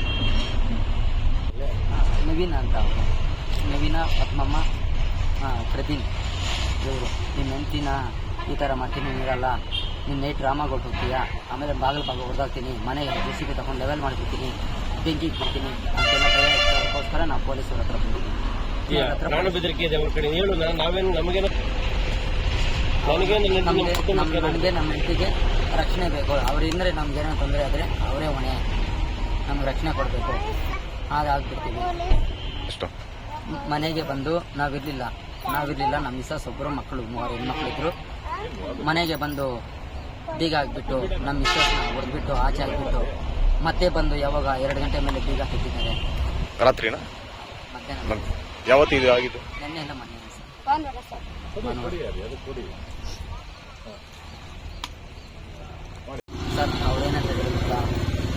ನವೀನ ಅಂತ ಅವರು. ನವೀನ, ಪದ್ಮಮ್ಮ, ಪ್ರದೀಪ್ ಇವರು. ನಿಮ್ಮ ಹೆಂಡ್ತಿನ ಈ ಥರ ಮಾಡ್ತೀನಿ, ನೀರಲ್ಲ, ನೀನು ನೈಟ್ ಡ್ರಾಮಾಗೆ ಹೋಗ್ತೀಯಾ, ಆಮೇಲೆ ಬಾಗಿಲು ಹೊಡೆದಾಕ್ತೀನಿ, ಮನೆ JCB ತಗೊಂಡು ಲೆವೆಲ್ ಮಾಡಿಬಿಡ್ತೀನಿ, ಬೆಂಕಿಗೆ ಬಿಡ್ತೀನಿ ಅಂತೆಲ್ಲ ಅದಕ್ಕೋಸ್ಕರ ನಾವು ಪೊಲೀಸರ ಹತ್ರ ಬಂದಿದ್ದೀವಿ. ಬೆದರಿಕೆ ಇದೆ ಅವ್ರ ಕಡೆ. ಹೇಳು, ನಾವೇನು ನನಗೆ ನಮ್ಮ ಹೆಂಡತಿಗೆ ರಕ್ಷಣೆ ಬೇಕು. ಅವರಿಂದರೆ ನಮ್ಗೇನೋ ತೊಂದರೆ ಆದರೆ ಅವರೇ ಹೊಣೆ, ನಮ್ಗೆ ರಕ್ಷಣೆ ಕೊಡಬೇಕು. ಹಾಗಾಗ್ಬಿಡ್ತೀವಿ. ಮನೆಗೆ ಬಂದು ನಾವಿರಲಿಲ್ಲ. ನಮ್ಮ ಮಿಸ್ಸಸ್ ಒಬ್ಬರು, ಮಕ್ಕಳು 3 ಹೆಣ್ಮಕ್ಳಿದ್ರು. ಮನೆಗೆ ಬಂದು ಬೀಗ ಹಾಕ್ಬಿಟ್ಟು ನಮ್ಮ ಮಿಸ್ಸಸ್ನ ಹೊಡೆದ್ಬಿಟ್ಟು ಆಚೆ ಹಾಕ್ಬಿಟ್ಟು ಮತ್ತೆ ಬಂದು ಯಾವಾಗ 2 ಗಂಟೆ ಮೇಲೆ ಬೀಗ ತೆಗೆದಿದ್ದಾರೆ. ರಾತ್ರಿನಾ? ಮಧ್ಯಾಹ್ನ. ಯಾವತ್ತು ಇದು ಆಗಿದ್ದು? ನೆನ್ನೆ ಎಲ್ಲ ಮೊನ್ನೆ ಸರ್. ಸರ್, ಅವ್ರೇನಂತ ಹೇಳಿಲ್ಲ,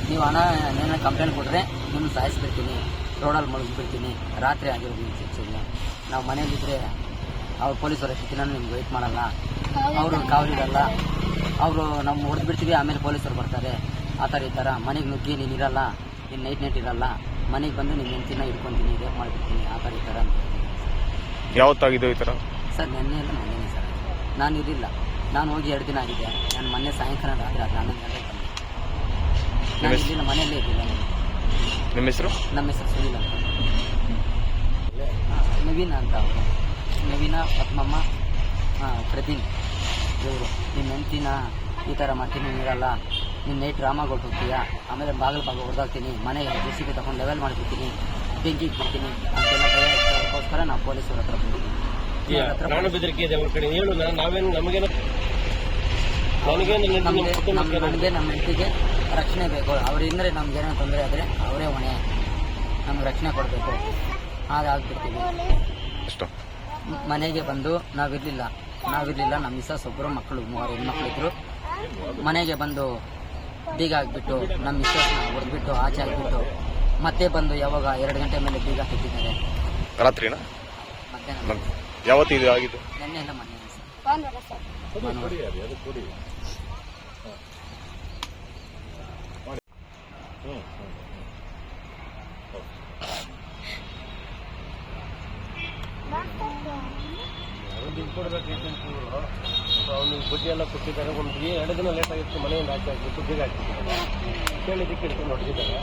ನೀವು ಹಣ ಏನಾರ ಕಂಪ್ಲೇಂಟ್ ಕೊಟ್ಟರೆ ನಿಮ್ಮನ್ನು ಸಾಯಿಸ್ಬಿಡ್ತೀನಿ, ರೋಡಲ್ಲಿ ಮುಳುಗಿಸ್ಬಿಡ್ತೀನಿ, ರಾತ್ರಿ ಆಗಿರೋದು ನಿಮ್ಮ ಶಿಕ್ಷೆಗೆ. ನಾವು ಮನೇಲಿದ್ದರೆ ಅವ್ರು ಪೊಲೀಸರು ಎಷ್ಟು ದಿನ ನಿಮ್ಗೆ ವೆಯ್ಟ್ ಮಾಡಲ್ಲ, ಅವರು ಕಾವಲಿರಲ್ಲ, ಅವರು ನಾವು ಹೊಡೆದ್ಬಿಡ್ತೀವಿ, ಆಮೇಲೆ ಪೊಲೀಸರು ಬರ್ತಾರೆ. ಆ ಥರ ಈ ಥರ ಮನೆಗೆ ನುಗ್ಗಿ ನೀನು ಇರಲ್ಲ, ನೀನು ನೈಟ್ ಇರಲ್ಲ, ಮನೆಗೆ ಬಂದು ನಿಮ್ಮ ಹೆಂಡ್ತಿನ ಹಿಡ್ಕೊತೀನಿ, ರೇಪ್ ಮಾಡಿಬಿಡ್ತೀನಿ, ಆ ಥರ ಈ ಥರ ಅಂತ ಹೇಳ್ತೀನಿ. ಯಾವತ್ತಾಗಿದೆ ಈ ಥರ? ಸರ್, ಮೊನ್ನೆ ಸರ್, ನಾನು ಇರಲಿಲ್ಲ. ನಾನು ಹೋಗಿ 2 ದಿನ ಆಗಿದೆ. ನಾನು ಮೊನ್ನೆ ಸಾಯಂಕಾಲ ರಾತ್ರಿ 11 ಗಂಟೆಗೆ ಬಂದೆ. ನಾನು ಇಲ್ಲಿನ ಮನೆಯಲ್ಲೇ ಇದ್ದಿಲ್ಲ. ನಿಮ್ಮ ಹೆಸರು? ನಮ್ಮ ಹೆಸರು ಸುನಿಲ್ ಅಂತ. ನವೀನ ಅಂತ ಅವರು. ನವೀನ ಪದ್ಮಮ್ಮ ಪ್ರದೀನ್ ಇವರು. ನಿಮ್ಮ ಹೆಂಡ್ತಿನ ಈ ಥರ ಮಾಡ್ತೀನಿ, ನೀರಲ್ಲ, ನೀನು ನೈಟ್ ಡ್ರಾಮಾಗಳು ಹೋಗ್ತೀಯಾ, ಆಮೇಲೆ ಬಾಗಿಲು ಹೊಡೆದಾಕ್ತೀನಿ, ಮನೆಗೆ JCB ತಗೊಂಡು ಲೆವೆಲ್ ಮಾಡಿಬಿಡ್ತೀನಿ, ಬೆಂಕಿ ಬಿಡ್ತೀನಿ ಅಂತೆಲ್ಲ ಭಯ ಇರೋದಕ್ಕೋಸ್ಕರ ನಾವು ಪೊಲೀಸರ ಹತ್ರ ಬಂದಿದ್ದೀವಿ. ಪ್ರಾಣ ಬೆದರಿಕೆ ಇದೆ ಅವ್ರ ಕಡೆ. ಹೇಳು, ನಾವೇನು ನಮಗೆ ನಮ್ಮ ಹೆಂಡತಿಗೆ ರಕ್ಷಣೆ ಬೇಕು. ಅವರಿಂದರೆ ನಮ್ಗೇನೋ ತೊಂದರೆ ಆದರೆ ಅವರೇ ಹೊಣೆ, ನಮ್ಗೆ ರಕ್ಷಣೆ ಕೊಡಬೇಕು. ಹಾಗಾಗ್ಬಿಡ್ತೀವಿ. ಮನೆಗೆ ಬಂದು ನಾವಿರಲಿಲ್ಲ. ನಮ್ಮ ಮಿಸ್ಸಸ್ ಒಬ್ಬರು, ಮಕ್ಕಳು 3 ಹೆಣ್ಮಕ್ಳಿದ್ರು. ಮನೆಗೆ ಬಂದು ಬೀಗ ಹಾಕ್ಬಿಟ್ಟು ನಮ್ಮ ಮಿಸ್ಸಸ್ನ ಹೊಡೆದ್ಬಿಟ್ಟು ಆಚೆ ಹಾಕ್ಬಿಟ್ಟು ಮತ್ತೆ ಬಂದು ಯಾವಾಗ 2 ಗಂಟೆ ಮೇಲೆ ಬೀಗ ಹಾಕಿದ್ದಾರೆ. ರಾತ್ರಿನಾ? ಮಧ್ಯಾಹ್ನ. ಯಾವತ್ತು ಇದು ಆಗಿದ್ದು? ನೆನ್ನೆ ಎಲ್ಲ ಮೊನ್ನೆ ಸರ್. ದುಡ್ಡು ಕೊಡ್ಬೇಕು ಅವ್ನಿಗೆ ಬಡ್ಡಿ ಎಲ್ಲ ಕೊಟ್ಟಿದ್ದಾರೆ. ಒಂದು 2 ದಿನ ಲೇಟ್ ಆಗಿತ್ತು, ಮನೆಯಿಂದ ಆಚೆ ಹಾಕಿಬಿಟ್ಟು ಬೀಗ ಹಾಕಿಬಿಟ್ಟಿದ್ದಾರೆ. ಕೇಳಿದ್ದಕ್ಕೆ ಹಿಡ್ಕೊಂಡು ಹೊಡೆದಿದ್ದಾರೆ.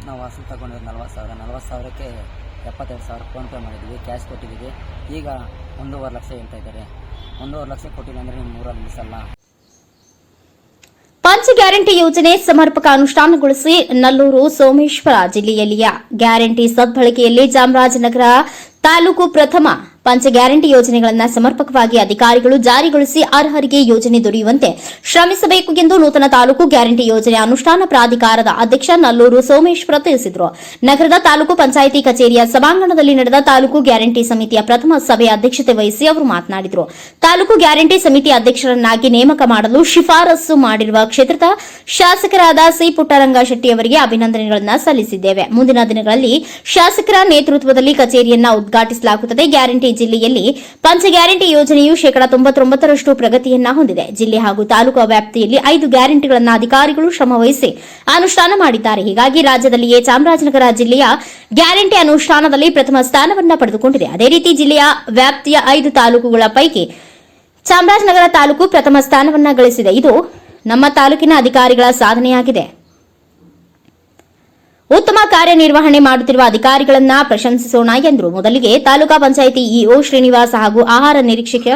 ನಾವು ವಾಸು ತಗೊಂಡಿದ್ದು 40,000ಕ್ಕೆ 72,000 ಫೋನ್ಪೇ ಮಾಡಿದ್ವಿ, ಕ್ಯಾಶ್ ಕೊಟ್ಟಿದ್ದೀವಿ. ಈಗ 1.5 ಲಕ್ಷ ಹೇಳ್ತಾ ಇದ್ದಾರೆ. 1.5 ಲಕ್ಷ ಕೊಟ್ಟಿಲ್ಲ ಅಂದರೆ ನಿಮ್ಮ ಊರಲ್ಲಿ ನಿಲ್ಲಿಸಲ್ಲ. ಪಂಚ ಗ್ಯಾರಂಟಿ ಯೋಜನೆ ಸಮರ್ಪಕ ಅನುಷ್ಠಾನಗೊಳಿಸಿ ನಲ್ಲೂರು ಸೋಮೇಶ್ವರ ಜಿಲ್ಲೆಯಲ್ಲಿಯ ಗ್ಯಾರಂಟಿ ಸದ್ಬಳಕೆಯಲ್ಲಿ ಚಾಮರಾಜನಗರ ತಾಲೂಕು ಪ್ರಥಮ. ಪಂಚ ಗ್ಯಾರಂಟಿ ಯೋಜನೆಗಳನ್ನು ಸಮರ್ಪಕವಾಗಿ ಅಧಿಕಾರಿಗಳು ಜಾರಿಗೊಳಿಸಿ ಅರ್ಹರಿಗೆ ಯೋಜನೆ ದೊರೆಯುವಂತೆ ಶ್ರಮಿಸಬೇಕು ಎಂದು ನೂತನ ತಾಲೂಕು ಗ್ಯಾರಂಟಿ ಯೋಜನೆ ಅನುಷ್ಠಾನ ಪ್ರಾಧಿಕಾರದ ಅಧ್ಯಕ್ಷ ನಲ್ಲೂರು ಸೋಮೇಶ್ವರ ತಿಳಿಸಿದರು. ನಗರದ ತಾಲೂಕು ಪಂಚಾಯಿತಿ ಕಚೇರಿಯ ಸಭಾಂಗಣದಲ್ಲಿ ನಡೆದ ತಾಲೂಕು ಗ್ಯಾರಂಟಿ ಸಮಿತಿಯ ಪ್ರಥಮ ಸಭೆಯ ಅಧ್ಯಕ್ಷತೆ ವಹಿಸಿ ಅವರು ಮಾತನಾಡಿದರು. ತಾಲೂಕು ಗ್ಯಾರಂಟಿ ಸಮಿತಿ ಅಧ್ಯಕ್ಷರನ್ನಾಗಿ ನೇಮಕ ಮಾಡಲು ಶಿಫಾರಸು ಮಾಡಿರುವ ಕ್ಷೇತ್ರದ ಶಾಸಕರಾದ ಸಿ ಪುಟ್ಟರಂಗ ಶೆಟ್ಟಿ ಅವರಿಗೆ ಅಭಿನಂದನೆಗಳನ್ನು ಸಲ್ಲಿಸಿದ್ದೇವೆ. ಮುಂದಿನ ದಿನಗಳಲ್ಲಿ ಶಾಸಕರ ನೇತೃತ್ವದಲ್ಲಿ ಕಚೇರಿಯನ್ನು ಉದ್ಘಾಟಿಸಲಾಗುತ್ತದೆ. ಗ್ಯಾರಂಟಿ ಜಿಲ್ಲೆಯಲ್ಲಿ ಪಂಚ ಗ್ಯಾರಂಟಿ ಯೋಜನೆಯು 99% ಪ್ರಗತಿಯನ್ನ ಹೊಂದಿದೆ. ಜಿಲ್ಲೆ ಹಾಗೂ ತಾಲೂಕು ವ್ಯಾಪ್ತಿಯಲ್ಲಿ 5 ಗ್ಯಾರಂಟಿಗಳನ್ನು ಅಧಿಕಾರಿಗಳು ಶ್ರಮವಹಿಸಿ ಅನುಷ್ಠಾನ ಮಾಡಿದ್ದಾರೆ. ಹೀಗಾಗಿ ರಾಜ್ಯದಲ್ಲಿಯೇ ಚಾಮರಾಜನಗರ ಜಿಲ್ಲೆಯ ಗ್ಯಾರಂಟಿ ಅನುಷ್ಠಾನದಲ್ಲಿ ಪ್ರಥಮ ಸ್ಥಾನವನ್ನು ಪಡೆದುಕೊಂಡಿದೆ. ಅದೇ ರೀತಿ ಜಿಲ್ಲೆಯ ವ್ಯಾಪ್ತಿಯ 5 ತಾಲೂಕುಗಳ ಪೈಕಿ ಚಾಮರಾಜನಗರ ತಾಲೂಕು ಪ್ರಥಮ ಸ್ಥಾನವನ್ನು ಗಳಿಸಿದೆ. ಇದು ನಮ್ಮ ತಾಲೂಕಿನ ಅಧಿಕಾರಿಗಳ ಸಾಧನೆಯಾಗಿದೆ. ಉತ್ತಮ ಕಾರ್ಯನಿರ್ವಹಣೆ ಮಾಡುತ್ತಿರುವ ಅಧಿಕಾರಿಗಳನ್ನ ಪ್ರಶಂಸಿಸೋಣ ಎಂದರು. ಮೊದಲಿಗೆ ತಾಲೂಕಾ ಪಂಚಾಯಿತಿ ಇಒ ಶ್ರೀನಿವಾಸ ಹಾಗೂ ಆಹಾರ ನಿರೀಕ್ಷಕ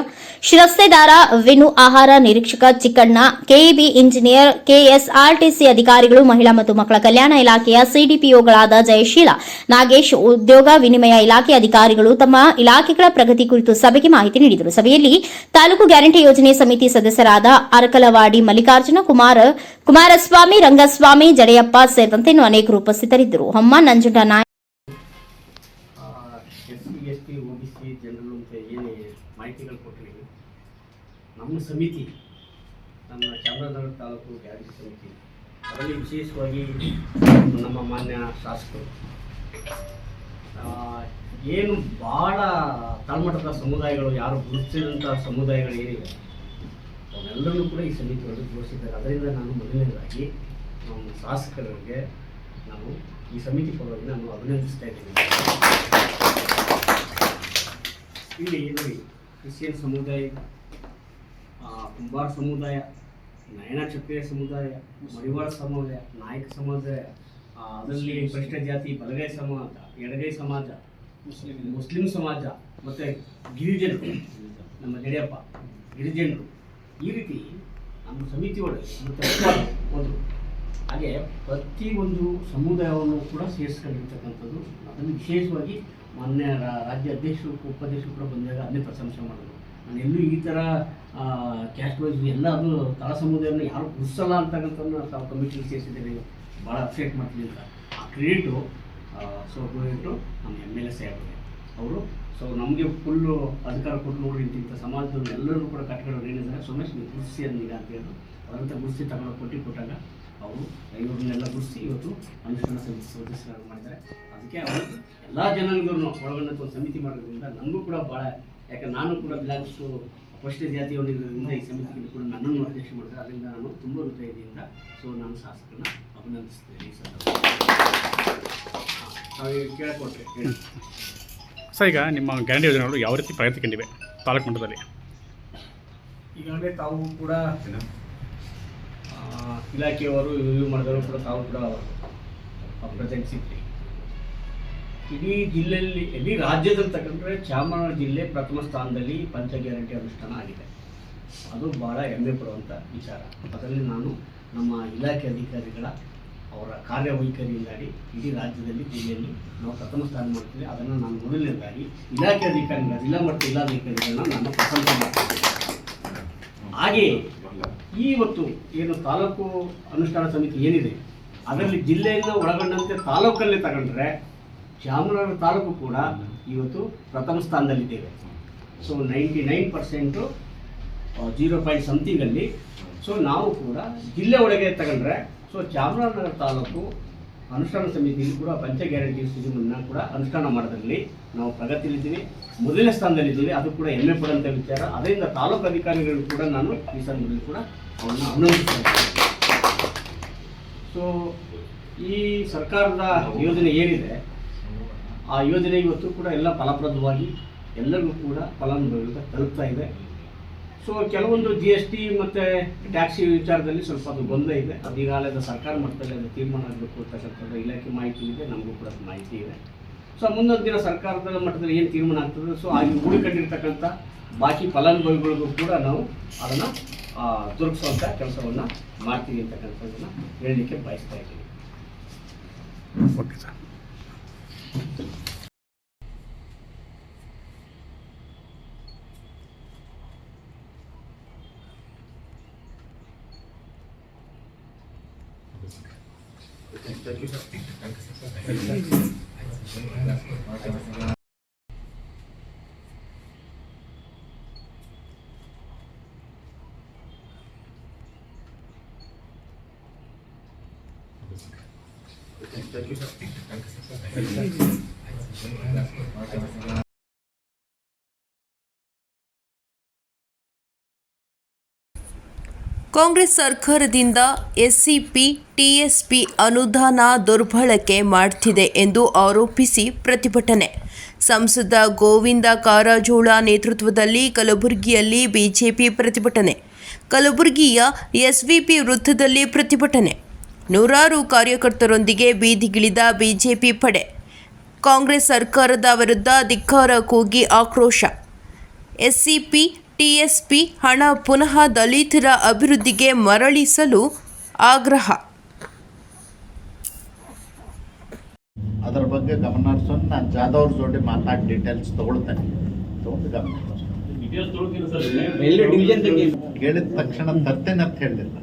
ಶಿರಸ್ತೆದಾರ ವಿನು, ಆಹಾರ ನಿರೀಕ್ಷಕ ಚಿಕ್ಕಣ್ಣ, ಕೆಇಬಿ ಇಂಜಿನಿಯರ್, ಕೆಎಸ್ಆರ್ಟಿಸಿ ಅಧಿಕಾರಿಗಳು, ಮಹಿಳಾ ಮತ್ತು ಮಕ್ಕಳ ಕಲ್ಯಾಣ ಇಲಾಖೆಯ ಸಿಡಿಪಿಒಗಳಾದ ಜಯಶೀಲ, ನಾಗೇಶ್, ಉದ್ಯೋಗ ವಿನಿಮಯ ಇಲಾಖೆ ಅಧಿಕಾರಿಗಳು ತಮ್ಮ ಇಲಾಖೆಗಳ ಪ್ರಗತಿ ಕುರಿತು ಸಭೆಗೆ ಮಾಹಿತಿ ನೀಡಿದರು. ಸಭೆಯಲ್ಲಿ ತಾಲೂಕು ಗ್ಯಾರಂಟಿ ಯೋಜನೆ ಸಮಿತಿ ಸದಸ್ಯರಾದ ಅರಕಲವಾಡಿ ಮಲ್ಲಿಕಾರ್ಜುನ, ಕುಮಾರಸ್ವಾಮಿ, ರಂಗಸ್ವಾಮಿ, ಜಡೆಯಪ್ಪ ಸೇರಿದಂತೆ ಅನೇಕರು ಉಪಸ್ಥಿತರಿದ್ದರು. ಹೊಮ್ಮ ನಂಜುಂಡನಾಯಕ್ SC OBC ಜನರಲ್ ಅಂತ ಏನು ಮಾಹಿತಿಗಳು ಕೊಟ್ಟಿದ್ದೀವಿ, ನಮ್ಮ ಸಮಿತಿ, ನಮ್ಮ ಚಾಮರಾಜನಗರ ತಾಲೂಕು ಗ್ಯಾರಂಟಿ ಸಮಿತಿ, ಅದರಲ್ಲಿ ವಿಶೇಷವಾಗಿ ನಮ್ಮ ಮಾನ್ಯ ಶಾಸಕರು ಏನು ಭಾಳ ತಳಮಟ್ಟದ ಸಮುದಾಯಗಳು, ಯಾರು ಗುರುತಿಸಿದಂಥ ಸಮುದಾಯಗಳು ಏನಿವೆ ಅವನ್ನೆಲ್ಲರೂ ಕೂಡ ಈ ಸಮಿತಿಯೊಳಗೆ ಘೋಷಿಸಿದ್ದಾರೆ. ಅದರಿಂದ ನಾನು ಮೊದಲನೇದಾಗಿ ನಮ್ಮ ಶಾಸಕರಿಗೆ ನಾನು ಈ ಸಮಿತಿ ಪರವಾಗಿ ನಾನು ಅಭಿನಂದಿಸ್ತಾ ಇದ್ದೀನಿ. ಇಲ್ಲಿ ನೋಡಿ, ಕ್ರಿಶ್ಚಿಯನ್ ಸಮುದಾಯ, ಕುಂಬಾರ ಸಮುದಾಯ, ನಯನ ಕ್ಷತ್ರಿಯ ಸಮುದಾಯ, ಮಡಿವಾಳ ಸಮುದಾಯ, ನಾಯಕ ಸಮುದಾಯ, ಅದರಲ್ಲಿ ಪರಿಷ್ಠ ಜಾತಿ, ಬಲಗೈ ಸಮಾಜ, ಎಡಗೈ ಸಮಾಜ, ಮುಸ್ಲಿಂ ಸಮಾಜ, ಮತ್ತು ಗಿರಿಜನರು, ನಮ್ಮ ಜಡೆಯಪ್ಪ ಗಿರಿಜನರು, ಈ ರೀತಿ ನಮ್ಮ ಸಮಿತಿ ಒಳಗೆ ಒಂದು ಹಾಗೆ ಪ್ರತಿಯೊಂದು ಸಮುದಾಯವನ್ನು ಕೂಡ ಸೇರಿಸ್ಕೊಂಡಿರ್ತಕ್ಕಂಥದ್ದು. ಅದನ್ನು ವಿಶೇಷವಾಗಿ ಮಾನ್ಯ ರಾಜ್ಯ ಅಧ್ಯಕ್ಷರು, ಉಪಾಧ್ಯಕ್ಷರು ಕೂಡ ಬಂದಾಗ ಅದನ್ನೇ ಪ್ರಶಂಸೆ ಮಾಡಿದ್ರು. ನಾನು ಎಲ್ಲೂ ಈ ಥರ ಕ್ಯಾಸ್ಟ್ ವೈಸ್ ಎಲ್ಲ ಅದು ತಳ ಸಮುದಾಯವನ್ನು ಯಾರು ಗುರುತಿಸಲ್ಲ ಅಂತಕ್ಕಂಥದ್ದನ್ನು ತಾವು ಕಮಿಟಿಗೆ ಸೇರಿಸಿದ್ದೇವೆ, ಭಾಳ ಅಪ್ಸೆಟ್ ಮಾಡ್ತೀನಿ ಅಂತ. ಆ ಕ್ರೆಡಿಟು ಕ್ರೆಡಿಟು ನಮ್ಮ MLA ಸಾಹೇಬರಿಗೆ ಅವರು. ಸೊ ನಮಗೆ ಫುಲ್ಲು ಅಧಿಕಾರ ಕೊಟ್ಟು ನೋಡ್ರಿ ಇಂಥ ಸಮಾಜದವ್ರು ಎಲ್ಲರೂ ಕೂಡ ಕಟ್ಕೊಳ್ಳೋರು ಏನಿದ್ದಾರೆ, ಸೋಮೇಶ್ ನೀವು ಗುರುತಿಸಿ ಅನ್ನೀಗ ಅಂತ ಹೇಳಿದ್ರು. ಅದಂತ ಗುರುತಿಸಿ ತಗೊಂಡು ಕೊಟ್ಟಾಗ ಅವರು ಇವ್ರನ್ನೆಲ್ಲ ಗುರುತಿಸಿ ಇವತ್ತು ಅನುಷ್ಠಾನ ಸದಸ್ಯರಾಗಿ ಮಾಡಿದ್ದಾರೆ. ಅದಕ್ಕೆ ಅವರು ಎಲ್ಲ ಜನರಿಗೂ ಒಳಗೊಂಡಂಥ ಒಂದು ಸಮಿತಿ ಮಾಡೋದ್ರಿಂದ ನನಗೂ ಕೂಡ ಭಾಳ, ಯಾಕಂದ್ರೆ ನಾನು ಕೂಡ ಬಿಲಾಗ್ಸು ಪರಿಷ್ಠ ಜಾತಿಯವರಿರೋದ್ರಿಂದ ಈ ಸಮಿತಿಗೆ ಕೂಡ ನನ್ನನ್ನು ಅಧ್ಯಕ್ಷ ಮಾಡಿದ್ದಾರೆ. ಅದರಿಂದ ನಾನು ತುಂಬ ಹೃದಯದಿಂದ ನಾನು ಶಾಸಕರನ್ನ ಅಭಿನಂದಿಸ್ತೇನೆ. ಈ ಸಂದರ್ಭ ಕೇಳಿಕೊಟ್ರೆ ಹೇಳಿ ಸರ್, ಈಗ ನಿಮ್ಮ ಗ್ಯಾರಂಟಿ ಯೋಜನೆಗಳು ಯಾವ ರೀತಿ ಪ್ರಗತಿ ಕಂಡಿವೆ ತಾಲೂಕು ಮಟ್ಟದಲ್ಲಿ? ಈಗಾಗಲೇ ತಾವು ಕೂಡ ಇಲಾಖೆಯವರು ರಿವ್ಯೂ ಮಾಡಿದವರು ಕೂಡ ತಾವು ಕೂಡ ಪ್ರೆಸೆಂಟ್ ಸಿಗ್ತೀವಿ. ಇಡೀ ಜಿಲ್ಲೆಯಲ್ಲಿ ಇಡೀ ರಾಜ್ಯದಲ್ಲಿ ತಗೊಂಡ್ರೆ ಚಾಮರಾಜನಗರ ಜಿಲ್ಲೆ ಪ್ರಥಮ ಸ್ಥಾನದಲ್ಲಿ ಪಂಚ ಗ್ಯಾರಂಟಿ ಅನುಷ್ಠಾನ ಆಗಿದೆ. ಅದು ಭಾಳ ಹೆಮ್ಮೆ ಪಡುವಂಥ ವಿಚಾರ. ಅದರಲ್ಲಿ ನಾನು ನಮ್ಮ ಇಲಾಖೆ ಅಧಿಕಾರಿಗಳ ಅವರ ಕಾರ್ಯವೈಖರಿಯಿಂದಾಗಿ ಇಡೀ ರಾಜ್ಯದಲ್ಲಿ ಜಿಲ್ಲೆಯಲ್ಲಿ ನಾವು ಪ್ರಥಮ ಸ್ಥಾನ ಮಾಡ್ತೀವಿ. ಅದನ್ನು ನಾನು ಮೊದಲನೇದಾಗಿ ಇಲಾಖೆ ಅಧಿಕಾರಿಗಳ ಜಿಲ್ಲಾ ಮಟ್ಟ ಜಿಲ್ಲಾಧಿಕಾರಿಗಳನ್ನ ನಾನು ಪ್ರಶಂಸೆ ಮಾಡ್ತೀನಿ. ಹಾಗೆಯೇ ಇವತ್ತು ಏನು ತಾಲೂಕು ಅನುಷ್ಠಾನ ಸಮಿತಿ ಏನಿದೆ ಅದರಲ್ಲಿ ಜಿಲ್ಲೆಯನ್ನು ಒಳಗೊಂಡಂತೆ ತಾಲೂಕಲ್ಲಿ ತಗೊಂಡ್ರೆ ಚಾಮರಾಜನಗರ ತಾಲೂಕು ಕೂಡ ಇವತ್ತು ಪ್ರಥಮ ಸ್ಥಾನದಲ್ಲಿದ್ದೇವೆ. ಸೊ 99% 0 ಸಮಥಿಂಗಲ್ಲಿ. ಸೊ ನಾವು ಕೂಡ ಜಿಲ್ಲೆ ಒಳಗೆ ತಗೊಂಡ್ರೆ ಸೊ ಚಾಮರಾಜನಗರ ತಾಲೂಕು ಅನುಷ್ಠಾನ ಸಮಿತಿಯಲ್ಲಿ ಕೂಡ ಪಂಚ ಗ್ಯಾರಂಟಿ ಸ್ಕೀಮನ್ನು ಕೂಡ ಅನುಷ್ಠಾನ ಮಾಡೋದ್ರಲ್ಲಿ ನಾವು ಪ್ರಗತಿಯಲ್ಲಿದ್ದೀವಿ, ಮೊದಲನೇ ಸ್ಥಾನದಲ್ಲಿದ್ದೀವಿ. ಅದು ಕೂಡ ಹೆಮ್ಮೆ ಪಡುವಂಥ ವಿಚಾರ. ಅದರಿಂದ ತಾಲೂಕು ಅಧಿಕಾರಿಗಳು ಕೂಡ ನಾನು ಈ ಸಂದರ್ಭದಲ್ಲಿ ಕೂಡ ಅವನ್ನ ಅಭಿನಂದಿಸ್ತಾ ಇದ್ದೀನಿ. ಸೊ ಈ ಸರ್ಕಾರದ ಯೋಜನೆ ಏನಿದೆ ಆ ಯೋಜನೆ ಇವತ್ತು ಕೂಡ ಎಲ್ಲ ಫಲಪ್ರದವಾಗಿ ಎಲ್ಲರಿಗೂ ಕೂಡ ಫಲಾನುಭವಿಗಳಿಗೆ ತಲುಪ್ತಾ ಇದೆ. ಸೊ ಕೆಲವೊಂದು GST ಮತ್ತು ಟ್ಯಾಕ್ಸಿ ವಿಚಾರದಲ್ಲಿ ಸ್ವಲ್ಪ ಅದು ಗೊಂದಲ ಇದೆ. ಅದು ಈಗಾಗಲೇ ಸರ್ಕಾರ ಮಟ್ಟದಲ್ಲಿ ಅದು ತೀರ್ಮಾನ ಆಗಬೇಕು ಅಂತಕ್ಕಂಥದ್ದು ಇಲಾಖೆ ಮಾಹಿತಿ ಇದೆ, ನಮಗೂ ಕೂಡ ಮಾಹಿತಿ ಇದೆ. ಸೊ ಮುಂದೊಂದು ದಿನ ಸರ್ಕಾರದ ಮಟ್ಟದಲ್ಲಿ ಏನು ತೀರ್ಮಾನ ಆಗ್ತದೆ ಸೊ ಆಗಿ ಉಳಿಕೊಂಡಿರ್ತಕ್ಕಂಥ ಬಾಕಿ ಫಲಾನುಭವಿಗಳಿಗೂ ಕೂಡ ನಾವು ಅದನ್ನು ದೊರಕಿಸುವಂಥ ಕೆಲಸವನ್ನು ಮಾಡ್ತೀವಿ ಅಂತಕ್ಕಂಥದ್ದನ್ನು ಹೇಳಲಿಕ್ಕೆ ಬಯಸ್ತಾ ಇದ್ದೀವಿ. Okay sir. ಕಾಂಗ್ರೆಸ್ ಸರ್ಕಾರದಿಂದ ಎಸ್ಸಿಪಿ ಟಿಎಸ್ಪಿ ಅನುದಾನ ದುರ್ಬಳಕೆ ಮಾಡ್ತಿದೆ ಎಂದು ಆರೋಪಿಸಿ ಪ್ರತಿಭಟನೆ. ಸಂಸದ ಗೋವಿಂದ ಕಾರಜೋಳ ನೇತೃತ್ವದಲ್ಲಿ ಕಲಬುರಗಿಯಲ್ಲಿ ಬಿಜೆಪಿ ಪ್ರತಿಭಟನೆ. ಕಲಬುರಗಿಯ ಎಸ್ವಿಪಿ ವೃತ್ತದಲ್ಲಿ ಪ್ರತಿಭಟನೆ. ನೂರಾರು ಕಾರ್ಯಕರ್ತರೊಂದಿಗೆ ಬೀದಿಗಿಳಿದ ಬಿಜೆಪಿ ಪಡೆ. ಕಾಂಗ್ರೆಸ್ ಸರ್ಕಾರದ ವಿರುದ್ಧ ಧಿಕ್ಕಾರ ಕೂಗಿ ಆಕ್ರೋಶ. ಎಸ್ಸಿಪಿ ಟಿಎಸ್ಪಿ ಹಣ ಪುನಃ ದಲಿತರ ಅಭಿವೃದ್ಧಿಗೆ ಮರಳಿಸಲು ಆಗ್ರಹ. ಅದರ ಬಗ್ಗೆ ಗಮನ ಹರಿಸೋದು ನಾನು ಜಾಧವ್ ಅವ್ರ ಜೊತೆ ಮಾತಾಡಿ ಡೀಟೇಲ್ಸ್ ತಗೊಳ್ತೇನೆ. ಕೇಳಿದ ತಕ್ಷಣ ತರ್ತೇನೆ ಅಂತ ಹೇಳಿಲ್ಲ.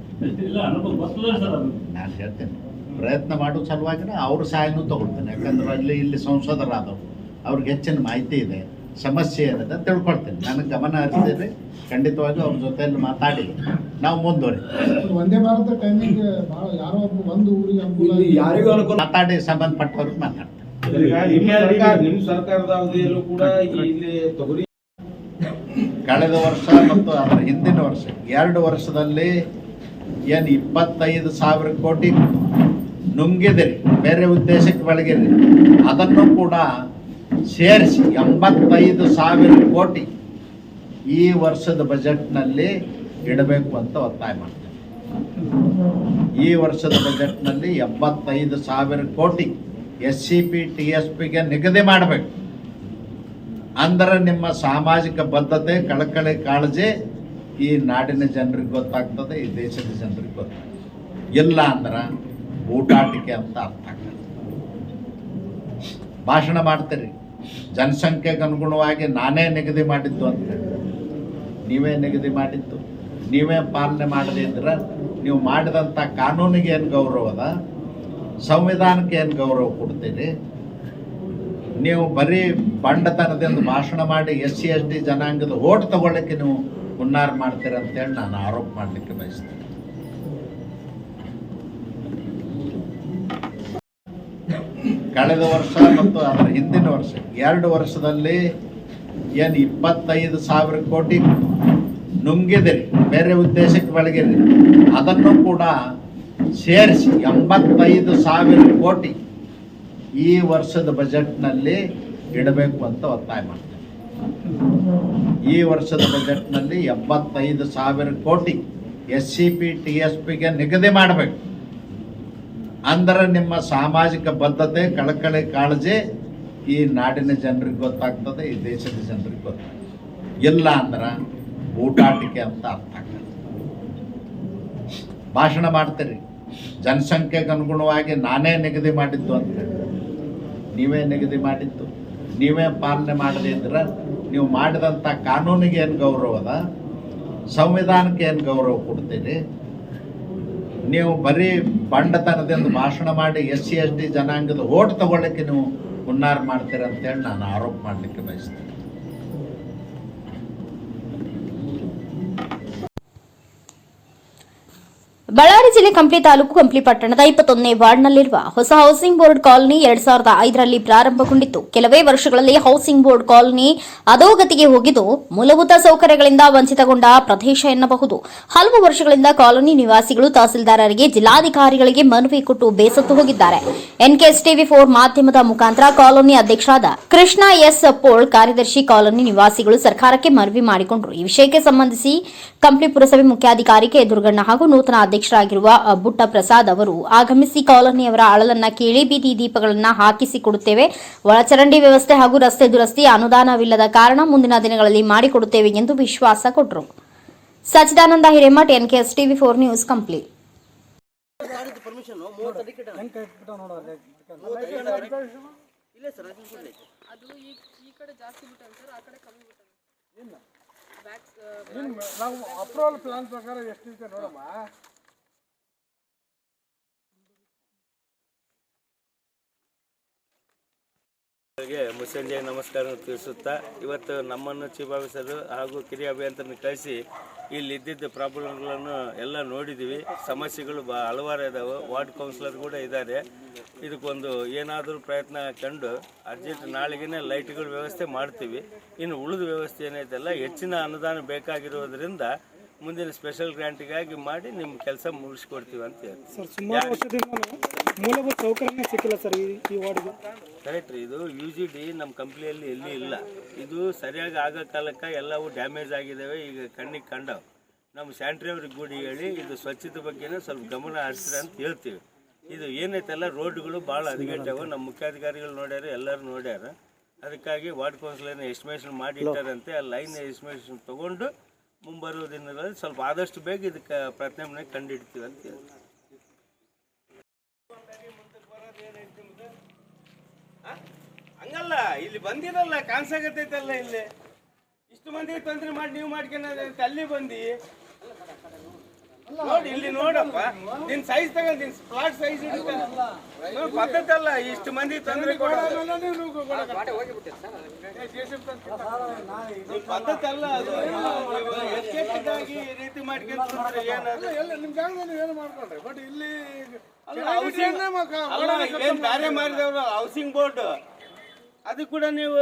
ನಾನು ಹೇಳ್ತೇನೆ ಪ್ರಯತ್ನ ಮಾಡೋ ಸಲುವಾಗಿನ ಅವ್ರ ಸಹಾಯನೂ ತಗೊಳ್ತೇನೆ. ಯಾಕಂದ್ರೆ ಅಲ್ಲಿ ಇಲ್ಲಿ ಸಂಸದರಾದವರು ಅವ್ರಿಗೆ ಹೆಚ್ಚಿನ ಮಾಹಿತಿ ಇದೆ, ಸಮಸ್ಯೆ ಏನಿದೆ ತಿಳ್ಕೊಳ್ತೇನೆ. ನನಗೆ ಗಮನ ಹರಿಸಿದ್ರೆ ಖಂಡಿತವಾಗಿ ಅವ್ರ ಜೊತೆಯಲ್ಲಿ ಮಾತಾಡಿ ನಾವು ಮುಂದುವರಿ ಒಂದೇ ಭಾರತ ಟೈಮಿಂಗ್ ಯಾರೋ ಒಂದು ಊರಿಗೆ ಯಾರಿಗೂ ಅನುಕೂಲ ಮಾತಾಡಿ ಸಂಬಂಧಪಟ್ಟವ್ರಿಗೆ ಮಾತಾಡ್ತೇನೆ. ನಿಮ್ಮ ಸರ್ಕಾರದ ಅವಧಿಯಲ್ಲೂ ಕೂಡ ಇಲ್ಲಿ ತೊಗರಿ ಕಳೆದ ವರ್ಷ ಮತ್ತು ಅದರ ಹಿಂದಿನ ವರ್ಷ 2 ವರ್ಷದಲ್ಲಿ ಏನು 25,000 ಕೋಟಿ ನುಂಗಿದಿರಿ, ಬೇರೆ ಉದ್ದೇಶಕ್ಕೆ ಬೆಳಗಿರಿ. ಅದನ್ನು ಕೂಡ ಸೇರಿಸಿ 85,000 ಕೋಟಿ ಈ ವರ್ಷದ ಬಜೆಟ್ನಲ್ಲಿ ಇಡಬೇಕು ಅಂತ ಒತ್ತಾಯ ಮಾಡ್ತೇನೆ. ಈ ವರ್ಷದ ಬಜೆಟ್ನಲ್ಲಿ 75,000 ಕೋಟಿ SCP TSPಗೆ ನಿಗದಿ ಮಾಡಬೇಕು. ಅಂದರೆ ನಿಮ್ಮ ಸಾಮಾಜಿಕ ಬದ್ಧತೆ, ಕಳಕಳಿ, ಕಾಳಜಿ ಈ ನಾಡಿನ ಜನರಿಗೆ ಗೊತ್ತಾಗ್ತದೆ, ಈ ದೇಶದ ಜನರಿಗೆ ಗೊತ್ತಾಗ್ತದೆ. ಇಲ್ಲ ಅಂದ್ರೆ ಊಟಾಟಿಕೆ ಅಂತ ಅರ್ಥ ಆಗ್ತದೆ. ಭಾಷಣ ಮಾಡ್ತೀರಿ, ಜನಸಂಖ್ಯೆಗೆ ಅನುಗುಣವಾಗಿ ನಾನೇ ನಿಗದಿ ಮಾಡಿದ್ದು ಅಂತ ಹೇಳಿ. ನೀವೇ ನಿಗದಿ ಮಾಡಿದ್ದು, ನೀವೇ ಪಾಲನೆ ಮಾಡದೇ ಇದ್ರೆ ನೀವು ಮಾಡಿದಂಥ ಕಾನೂನಿಗೆ ಏನು ಗೌರವ ಅದ, ಸಂವಿಧಾನಕ್ಕೆ ಏನು ಗೌರವ ಕೊಡ್ತೀರಿ? ನೀವು ಬರೀ ಬಂಡತನದಿಂದ ಭಾಷಣ ಮಾಡಿ SC ST ಜನಾಂಗದ ಓಟ್ ತಗೊಳ್ಳಿಕ್ಕೆ ನೀವು ಹುನ್ನಾರ ಮಾಡ್ತೀರ ಅಂತೇಳಿ ನಾನು ಆರೋಪ ಮಾಡಲಿಕ್ಕೆ ಬಯಸ್ತೇನೆ. ಕಳೆದ ವರ್ಷ ಮತ್ತು ಅದರ ಹಿಂದಿನ ವರ್ಷ 2 ವರ್ಷದಲ್ಲಿ ಏನು 25,000 ಕೋಟಿ ನುಂಗಿದಿರಿ, ಬೇರೆ ಉದ್ದೇಶಕ್ಕೆ ಬೆಳಗಿರಿ. ಅದನ್ನು ಕೂಡ ಸೇರಿಸಿ 85,000 ಕೋಟಿ ಈ ವರ್ಷದ ಬಜೆಟ್ನಲ್ಲಿ ಇಡಬೇಕು ಅಂತ ಒತ್ತಾಯ ಮಾಡ್ತೇನೆ. ಈ ವರ್ಷದ ಬಜೆಟ್ನಲ್ಲಿ 75,000 ಕೋಟಿ SCP TSPಗೆ ನಿಗದಿ ಮಾಡಬೇಕು. ಅಂದರೆ ನಿಮ್ಮ ಸಾಮಾಜಿಕ ಬದ್ಧತೆ, ಕಳಕಳಿ, ಕಾಳಜಿ ಈ ನಾಡಿನ ಜನರಿಗೆ ಗೊತ್ತಾಗ್ತದೆ, ಈ ದೇಶದ ಜನರಿಗೆ ಗೊತ್ತಾಗ್ತದೆ. ಇಲ್ಲ ಅಂದ್ರೆ ಊಟಾಟಿಕೆ ಅಂತ ಅರ್ಥ ಆಗ್ತದೆ. ಭಾಷಣ ಮಾಡ್ತೀರಿ, ಜನಸಂಖ್ಯೆಗೆ ಅನುಗುಣವಾಗಿ ನಾನೇ ನಿಗದಿ ಮಾಡಿದ್ದು ಅಂತೇಳಿ. ನೀವೇ ನಿಗದಿ ಮಾಡಿದ್ದು, ನೀವೇ ಪಾಲನೆ ಮಾಡದೇ ಇದ್ರೆ ನೀವು ಮಾಡಿದಂಥ ಕಾನೂನಿಗೆ ಏನು ಗೌರವ ಅದ, ಸಂವಿಧಾನಕ್ಕೆ ಏನು ಗೌರವ ಕೊಡ್ತೀರಿ? ನೀವು ಬರೀ ಬಂಡತನದಿಂದ ಭಾಷಣ ಮಾಡಿ SC ST ಜನಾಂಗದ ಓಟ್ ತಗೊಳ್ಳಿಕ್ಕೆ ನೀವು ಹುನ್ನಾರ ಮಾಡ್ತೀರ ಅಂತೇಳಿ ನಾನು ಆರೋಪ ಮಾಡಲಿಕ್ಕೆ ಬಯಸ್ತೇನೆ. ಬಳ್ಳಾರಿ ಜಿಲ್ಲೆ ಕಂಪ್ಲಿ ತಾಲೂಕು ಕಂಪ್ಲಿ ಪಟ್ಟಣದ 21ನೇ ವಾರ್ಡ್ನಲ್ಲಿರುವ ಹೊಸ ಹೌಸಿಂಗ್ ಬೋರ್ಡ್ ಕಾಲನಿ 2005ರಲ್ಲಿ ಪ್ರಾರಂಭಗೊಂಡಿತ್ತು. ಕೆಲವೇ ವರ್ಷಗಳಲ್ಲಿ ಹೌಸಿಂಗ್ ಬೋರ್ಡ್ ಕಾಲನಿ ಅಧೋಗತಿಗೆ ಹೋಗಿದ್ದು ಮೂಲಭೂತ ಸೌಕರ್ಯಗಳಿಂದ ವಂಚಿತಗೊಂಡ ಪ್ರದೇಶ ಎನ್ನಬಹುದು. ಹಲವು ವರ್ಷಗಳಿಂದ ಕಾಲೋನಿ ನಿವಾಸಿಗಳು ತಹಸೀಲ್ದಾರರಿಗೆ, ಜಿಲ್ಲಾಧಿಕಾರಿಗಳಿಗೆ ಮನವಿ ಕೊಟ್ಟು ಬೇಸತ್ತು ಹೋಗಿದ್ದಾರೆ. NKS TV4 ಮಾಧ್ಯಮದ ಮುಖಾಂತರ ಕಾಲೋನಿ ಅಧ್ಯಕ್ಷರಾದ ಕೃಷ್ಣ S. ಪೋಳ್, ಕಾರ್ಯದರ್ಶಿ, ಕಾಲೋನಿ ನಿವಾಸಿಗಳು ಸರ್ಕಾರಕ್ಕೆ ಮನವಿ ಮಾಡಿಕೊಂಡರು. ಈ ವಿಷಯಕ್ಕೆ ಸಂಬಂಧಿಸಿ ಕಂಪ್ಲಿ ಪುರಸಭೆ ಮುಖ್ಯಾಧಿಕಾರಿ ಕೆ. ದುರ್ಗಣ್ಣ ಹಾಗೂ ನೂತನ ಅಧ್ಯಕ್ಷರಾಗಿರುವ ಬುಟ್ಟ ಪ್ರಸಾದ್ ಅವರು ಆಗಮಿಸಿ ಕಾಲೋನಿಯವರ ಅಳಲನ್ನ ಕೇಳಿ ಬೀದಿ ದೀಪಗಳನ್ನು ಹಾಕಿಸಿಕೊಡುತ್ತೇವೆ, ಒಳಚರಂಡಿ ವ್ಯವಸ್ಥೆ ಹಾಗೂ ರಸ್ತೆ ದುರಸ್ತಿ ಅನುದಾನವಿಲ್ಲದ ಕಾರಣ ಮುಂದಿನ ದಿನಗಳಲ್ಲಿ ಮಾಡಿಕೊಡುತ್ತೇವೆ ಎಂದು ವಿಶ್ವಾಸ ಕೊಟ್ಟರು. Sachidananda Hiremath, NKS TV4 news, Kampli. ನಾವು ಅಪ್ರೂವಲ್ ಪ್ಲಾನ್ ಪ್ರಕಾರ ಎಷ್ಟಿದೆ ನೋಡಮ್ಮ. ಮುಸ್ಸಂಜೆ ನಮಸ್ಕಾರ ತಿಳಿಸುತ್ತಾ, ಇವತ್ತು ನಮ್ಮನ್ನು ಚೀಫ್ ಆಫೀಸರ್ ಹಾಗೂ ಕಿರಿಯ ಅಭಿಯಂತರನ್ನು ಕಳಿಸಿ ಇಲ್ಲಿ ಇದ್ದಿದ್ದ ಪ್ರಾಬ್ಲಮ್ಗಳನ್ನು ಎಲ್ಲ ನೋಡಿದ್ದೀವಿ. ಸಮಸ್ಯೆಗಳು ಹಲವಾರು ಇದ್ದಾವೆ. ವಾರ್ಡ್ ಕೌನ್ಸಿಲರ್ ಕೂಡ ಇದ್ದಾರೆ. ಇದಕ್ಕೊಂದು ಏನಾದರೂ ಪ್ರಯತ್ನ ಕಂಡು ಅರ್ಜೆಂಟ್ ನಾಳೆಗೇ ಲೈಟ್ಗಳ ವ್ಯವಸ್ಥೆ ಮಾಡ್ತೀವಿ. ಇನ್ನು ಉಳಿದ ವ್ಯವಸ್ಥೆ ಏನೈತಲ್ಲ, ಹೆಚ್ಚಿನ ಅನುದಾನ ಬೇಕಾಗಿರೋದ್ರಿಂದ ಮುಂದಿನ ಸ್ಪೆಷಲ್ ಗ್ರಾಂಟಿಗಾಗಿ ಮಾಡಿ ನಿಮ್ಮ ಕೆಲಸ ಮುಗಿಸ್ಕೊಡ್ತೀವಿ ಅಂತ ಹೇಳ್ತೀವಿ. ಸರ್, ಸುಮಾರು ವರ್ಷದಿಂದ ಮೂಲಭೂತ ಸೌಕರ್ಯನೇ ಸಿಕ್ಕಿಲ್ಲ ಸರ್ ಈ ವಾರ್ಡ್ಗೆ. ಕರೆಕ್ಟ್ ರೀ. ಇದು UGD ನಮ್ಮ ಕಂಪ್ನಿಯಲ್ಲಿ ಎಲ್ಲಿ ಇಲ್ಲ. ಇದು ಸರಿಯಾಗಿ ಆಗೋ ಕಾಲಕ್ಕೆ ಎಲ್ಲವೂ ಡ್ಯಾಮೇಜ್ ಆಗಿದ್ದಾವೆ. ಈಗ ಕಣ್ಣಿಗೆ ಕಂಡವು. ನಮ್ಮ ಸ್ಯಾನಿಟರಿ ಅವ್ರಿಗೆ ಗೂಡಿ ಹೇಳಿ ಇದು ಸ್ವಚ್ಛತೆ ಬಗ್ಗೆನೇ ಸ್ವಲ್ಪ ಗಮನ ಹರಿಸ್ರಿ ಅಂತ ಹೇಳ್ತೀವಿ. ಇದು ಏನೈತಲ್ಲ, ರೋಡ್ಗಳು ಭಾಳ ಹದಗೆಟ್ಟವು. ನಮ್ಮ ಮುಖ್ಯಾಧಿಕಾರಿಗಳು ನೋಡ್ಯಾರ, ಎಲ್ಲರೂ ನೋಡ್ಯಾರ. ಅದಕ್ಕಾಗಿ ವಾರ್ಡ್ ಕೌನ್ಸಿಲರ್ನ ಎಸ್ಟಿಮೇಷನ್ ಮಾಡಿ ಇಟ್ಟಾರಂತೆ. ಆ ಲೈನ್ ಎಸ್ಟಿಮೇಷನ್ ತೊಗೊಂಡು ಮುಂಬರುವ ದಿನಗಳಲ್ಲಿ ಸ್ವಲ್ಪ ಆದಷ್ಟು ಬೇಗ ಇದಕ್ಕೆ ಪ್ರಯತ್ನ ಕಂಡುಹಿಡ್ತೀವಿ ಅಂತ ಹೇಳ್ತೀವಿ. ಹಂಗಲ್ಲ, ಇಲ್ಲಿ ಬಂದಿರಲ್ಲ, ಕಾಣಿಸಾಗತ್ತೈತಲ್ಲ. ಇಲ್ಲಿ ಇಷ್ಟು ಮಂದಿ ತೊಂದರೆ ಮಾಡಿ ನೀವು ಮಾಡ್ಕೊಂಡ ಅಲ್ಲಿ ಬಂದು ನೋಡಿ, ಇಲ್ಲಿ ನೋಡಪ್ಪ, ನಿನ್ ಸೈಜ್ ತಗೊಂಡು ನಿನ್ ಸ್ಪಾಟ್ ಸೈಜ್ ಪದ್ಧತಿ ಅಲ್ಲ. ಇಷ್ಟು ಮಂದಿ ತೊಂದರೆ ಪದ್ಧತಿ ಅಲ್ಲ. ಅದು ಎಚ್ಚೆತ್ತಾಗಿ ರೀತಿ ಮಾಡ್ಕೊಂಡ್ರೆ ಏನಾದ್ರು ನಿಮ್ಮ ಜಾಗದಲ್ಲಿ ಏನು ಮಾಡ್ಕೊಂಡ್ರೆ, ಬಟ್ ಇಲ್ಲಿ ಏನ್ ಬೇರೆ ಮಾಡಿದವ್ರು ಹೌಸಿಂಗ್ ಬೋರ್ಡ್ ಅದು ಕೂಡ ನೀವು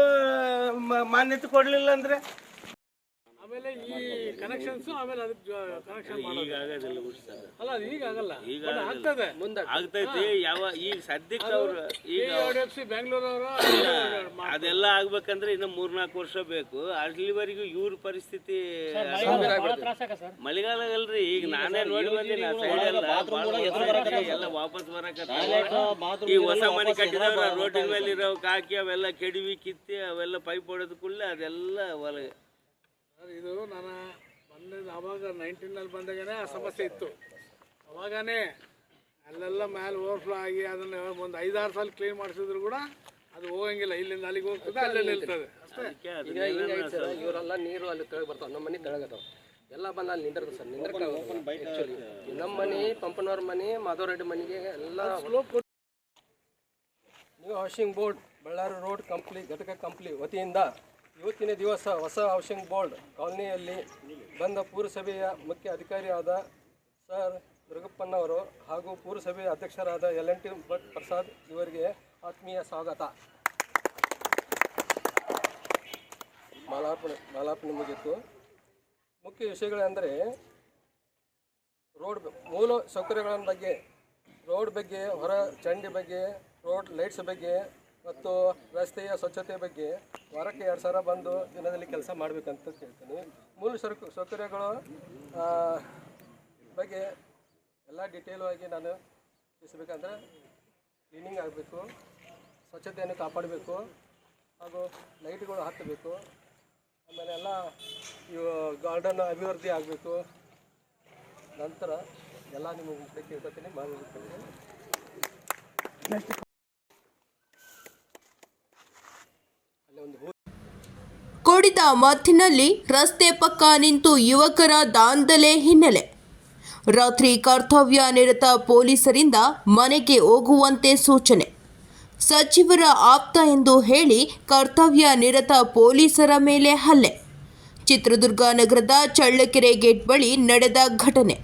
ಮಾನ್ಯತೆ ಕೊಡ್ಲಿಲ್ಲ ಅಂದ್ರೆ ಆಮೇಲೆ ಈ ಕನೆಕ್ಷನ್ಸ್ ಆಮೇಲೆ ಅದಕ್ಕೆ ಕನೆಕ್ಷನ್ ಈಗ ಆಗೋದಿಲ್ಲ ಅಲ್ಲ, ಅದು ಈಗ ಆಗಲ್ಲ, ಈಗ ಆಗ್ತದೆ, ಆಗ್ತೈತಿ. ಈಗ ಸದ್ಯಕ್ಕೆ ಅವ್ರು ಈಗ ಬೆಂಗಳೂರವರು ಅದೆಲ್ಲ ಆಗ್ಬೇಕಂದ್ರೆ ಇನ್ನು 3-4 ವರ್ಷ ಬೇಕು. ಅಲ್ಲಿವರೆಗೂ ಇವ್ರ ಪರಿಸ್ಥಿತಿ ಮಳೆಗಾಲ ಅಲ್ರಿ. ಈಗ ನಾನೇ ನೋಡಿ ಬಂದಿನಿ, ಆ ಸೈಡ್ ಎಲ್ಲ ವಾಪಸ್ ಬರಕ ಈ ಹೊಸ ಮನೆ ಕಟ್ಟಿದವ್ರ ರೋಡಿನ ಮೇಲೆ ಇರೋಕ್ ಹಾಕಿ ಅವೆಲ್ಲ ಕೆಡವಿ ಕಿತ್ತಿ ಅವೆಲ್ಲ ಪೈಪ್ ಹೊಡೆದ ಕೂಡಲೇ ಅದೆಲ್ಲ ಹೊಲಗೆ. ಇದು ನಾನು ಬಂದಿದ್ದು ಅವಾಗ 19ನಲ್ಲಿ ಬಂದಾಗನೇ ಆ ಸಮಸ್ಯೆ ಇತ್ತು. ಅವಾಗನೇ ಅಲ್ಲೆಲ್ಲ ಮೇಲೆ ಓವರ್ಫ್ಲೋ ಆಗಿ ಅದನ್ನು ಒಂದು 5-6 ಸಲ ಕ್ಲೀನ್ ಮಾಡಿಸಿದ್ರು ಕೂಡ ಅದು ಹೋಗಂಗಿಲ್ಲ. ಇಲ್ಲಿಂದ ಅಲ್ಲಿಗೆ ಹೋಗ್ತದೆ, ಅಲ್ಲೇ ನಿಲ್ತದೆ ಅಷ್ಟೇ. ಇವರೆಲ್ಲ ನೀರು ಅಲ್ಲಿ ತೆಳಗೆ ಬರ್ತಾವೆ, ನಮ್ಮ ಮನೆ ತೆಳಗದಾವ, ಎಲ್ಲ ಬಂದು ಅಲ್ಲಿ ನಿಂದಿರ್ತದೆ ಸರ್. ಆ್ಯಕ್ಚುಲಿ ನಮ್ಮ ಮನೆ, ಪಂಪನವ್ರ ಮನೆ, ಮಾಧವರೆಡ್ಡಿ ಮನೆಗೆ ಎಲ್ಲ new housing board Ballari road Kampli ಘಟಕ ಕಂಪ್ಲಿ ವತಿಯಿಂದ ಇವತ್ತಿನ ದಿವಸ ಹೊಸ ಹೌಸಿಂಗ್ ಬೋರ್ಡ್ ಕಾಲನಿಯಲ್ಲಿ ಬಂದ ಪುರಸಭೆಯ ಮುಖ್ಯ ಅಧಿಕಾರಿಯಾದ ಸರ್ ದುರ್ಗಪ್ಪನವರು ಹಾಗೂ ಪುರಸಭೆಯ ಅಧ್ಯಕ್ಷರಾದ LNT ಭಟ್ ಪ್ರಸಾದ್ ಇವರಿಗೆ ಆತ್ಮೀಯ ಸ್ವಾಗತ. ಮಾಲಾರ್ಪಣೆ ಮುಗಿತು. ಮುಖ್ಯ ವಿಷಯಗಳೆಂದರೆ ರೋಡ್ ಮೂಲ ಸೌಕರ್ಯಗಳ ಬಗ್ಗೆ, ರೋಡ್ ಬಗ್ಗೆ, ಹೊರ ಚರಂಡಿ ಬಗ್ಗೆ, ರೋಡ್ ಲೈಟ್ಸ್ ಬಗ್ಗೆ, ಮತ್ತು ರಸ್ತೆಯ ಸ್ವಚ್ಛತೆ ಬಗ್ಗೆ ವಾರಕ್ಕೆ 2 ಸಲ ಬಂದು ದಿನದಲ್ಲಿ ಕೆಲಸ ಮಾಡಬೇಕಂತ ಕೇಳ್ತೀನಿ. ಮೂಲ ಸೌಕರ್ಯಗಳು ಬಗ್ಗೆ ಎಲ್ಲ ಡೀಟೇಲು ಆಗಿ ನಾನು ತಿಳಿಸಬೇಕಂದ್ರೆ ಕ್ಲೀನಿಂಗ್ ಆಗಬೇಕು, ಸ್ವಚ್ಛತೆಯನ್ನು ಕಾಪಾಡಬೇಕು, ಹಾಗೂ ಲೈಟ್ಗಳು ಹತ್ತಬೇಕು, ಆಮೇಲೆ ಎಲ್ಲ ಇವು ಗಾರ್ಡನ್ ಅಭಿವೃದ್ಧಿ ಆಗಬೇಕು. ನಂತರ ಎಲ್ಲ ನಿಮಗೆ ಕೇಳ್ಕೊತೀನಿ ಮಾಡಬೇಕು. ಕುಡಿದ ಮತ್ತಿನಲ್ಲಿ ರಸ್ತೆ ಪಕ್ಕ ನಿಂತು ಯುವಕರ ದಾಂಧಲೆ ಹಿನ್ನೆಲೆ. ರಾತ್ರಿ ಕರ್ತವ್ಯ ನಿರತ ಪೊಲೀಸರಿಂದ ಮನೆಗೆ ಹೋಗುವಂತೆ ಸೂಚನೆ. ಸಚಿವರ ಆಪ್ತ ಎಂದು ಹೇಳಿ ಕರ್ತವ್ಯ ನಿರತ ಪೊಲೀಸರ ಮೇಲೆ ಹಲ್ಲೆ. ಚಿತ್ರದುರ್ಗ ನಗರದ ಚಳ್ಳಕೆರೆ ಗೇಟ್ ಬಳಿ ನಡೆದ ಘಟನೆ.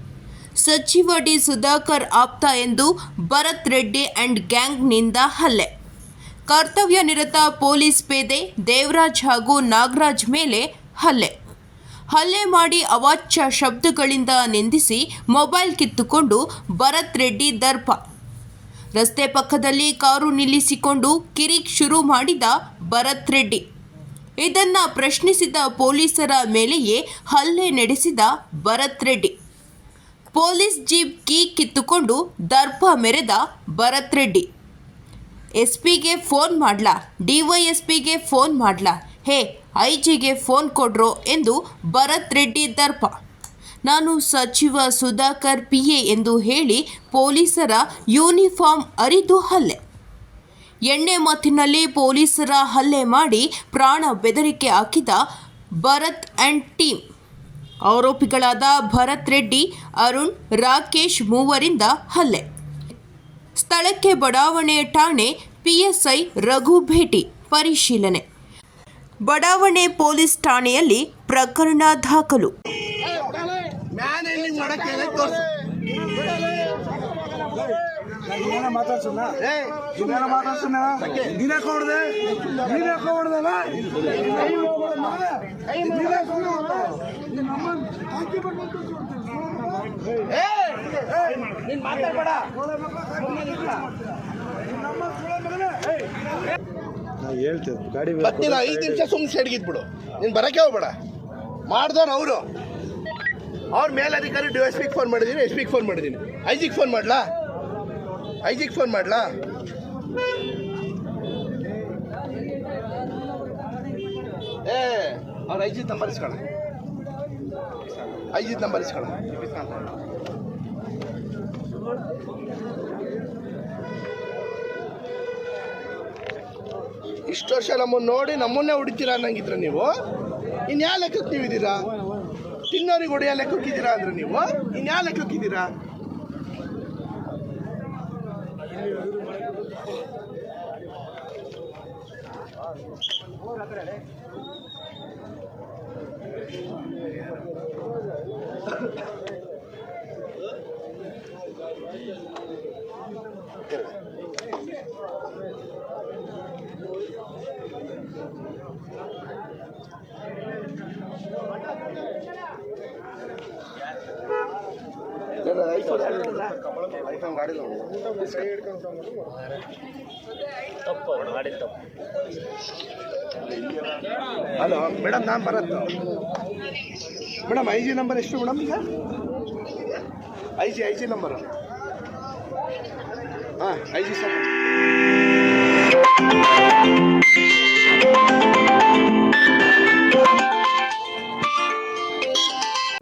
ಸಚಿವ ಡಿ ಸುಧಾಕರ್ ಆಪ್ತ ಎಂದು ಭರತ್ ರೆಡ್ಡಿ ಅಂಡ್ ಗ್ಯಾಂಗ್ನಿಂದ ಹಲ್ಲೆ. ಕರ್ತವ್ಯ ನಿರತ ಪೊಲೀಸ್ ಪೇದೆ ದೇವರಾಜ್ ಹಾಗೂ ನಾಗರಾಜ್ ಮೇಲೆ ಹಲ್ಲೆ ಮಾಡಿ ಅವಾಚ್ಯ ಶಬ್ದಗಳಿಂದ ನಿಂದಿಸಿ ಮೊಬೈಲ್ ಕಿತ್ತುಕೊಂಡು ಭರತ್ ರೆಡ್ಡಿ ದರ್ಪ. ರಸ್ತೆ ಪಕ್ಕದಲ್ಲಿ ಕಾರು ನಿಲ್ಲಿಸಿಕೊಂಡು ಕಿರಿಕ್ ಶುರು ಮಾಡಿದ ಭರತ್ ರೆಡ್ಡಿ. ಇದನ್ನ ಪ್ರಶ್ನಿಸಿದ ಪೊಲೀಸರ ಮೇಲೆಯೇ ಹಲ್ಲೆ ನಡೆಸಿದ Bharat Reddy. Police jeep key ಕಿತ್ತುಕೊಂಡು ದರ್ಪ ಮೆರೆದ ಭರತ್ ರೆಡ್ಡಿ. ಎಸ್ಪಿಗೆ ಫೋನ್ ಮಾಡ್ಲಾ, ಡಿವೈಎಸ್ಪಿಗೆ ಫೋನ್ ಮಾಡ್ಲಾ, ಹೇ ಐಜಿಗೆ ಫೋನ್ ಕೊಡ್ರೋ ಎಂದು ಭರತ್ ರೆಡ್ಡಿ ದರ್ಪ. ನಾನು ಸಚಿವ ಸುಧಾಕರ್ PA ಎಂದು ಹೇಳಿ ಪೊಲೀಸರ ಯೂನಿಫಾರ್ಮ್ ಅರಿದು ಹಲ್ಲೆ. ಎಣ್ಣೆ ಮತ್ತಿನಲ್ಲಿ ಪೊಲೀಸರ ಹಲ್ಲೆ ಮಾಡಿ ಪ್ರಾಣ ಬೆದರಿಕೆ ಹಾಕಿದ ಭರತ್ ಅಂಡ್ ಟೀಮ್. ಆರೋಪಿಗಳಾದ ಭರತ್ ರೆಡ್ಡಿ, ಅರುಣ್, ರಾಕೇಶ್ ಮೂವರಿಂದ ಹಲ್ಲೆ. ಸ್ಥಳಕ್ಕೆ ಬಡಾವಣೆ ಠಾಣೆ PSI ರಘು ಭೇಟಿ ಪರಿಶೀಲನೆ. ಬಡಾವಣೆ ಪೊಲೀಸ್ ಠಾಣೆಯಲ್ಲಿ ಪ್ರಕರಣ ದಾಖಲು. ಬರ್ತಿಲ್ಲ 5 ನಿಮಿಷ ಸುಮ್ಮನೆ ಸೈಡ್ಗಿದ್ಬಿಡು. ನೀನು ಬರಕ್ಕೆ ಹೋಗ್ಬೇಡ. ಮಾಡ್ದವ್ರು ಅವರು ಅವ್ರ ಮೇಲಧಿಕಾರಿ DSPಗೆ ಫೋನ್ ಮಾಡಿದ್ದೀನಿ, SPಗೆ ಫೋನ್ ಮಾಡಿದ್ದೀನಿ. ಐಜಿಗೆ ಫೋನ್ ಮಾಡ್ಲಾ? ಅವ್ರ ಐಜಿ ನಂಬರ್ ಇಸ್ಕೊಳ್ಳ. ಇಷ್ಟು ವರ್ಷ ನಮ್ಮನ್ನು ನೋಡಿ ನಮ್ಮನ್ನೇ ಹೊಡಿತೀರಾ ಅನ್ನಂಗಿದ್ರೆ ನೀವು ಇನ್ಯಾ ಲೆಕ್ಕಕ್ಕೆ ನೀವಿದ್ದೀರಾ? ತಿನ್ನೋರಿಗೆ ಹೊಡೆಯೋ ಲೆಕ್ಕಕ್ಕಿದ್ದೀರಾ ಅಂದ್ರೆ ನೀವು ಇನ್ಯಾ ಲೆಕ್ಕಕ್ಕಿದ್ದೀರಾ? ಹಲೋ ಮೇಡಮ್, ನಾನು ಬರತ್ತು ಮೇಡಮ್. ಐಜಿ ನಂಬರ್ ಎಷ್ಟು ಮೇಡಮ್? ಈಗ ಐಜಿ ನಂಬರು. ಹಾಂ, ಐಜಿ ಸರ್.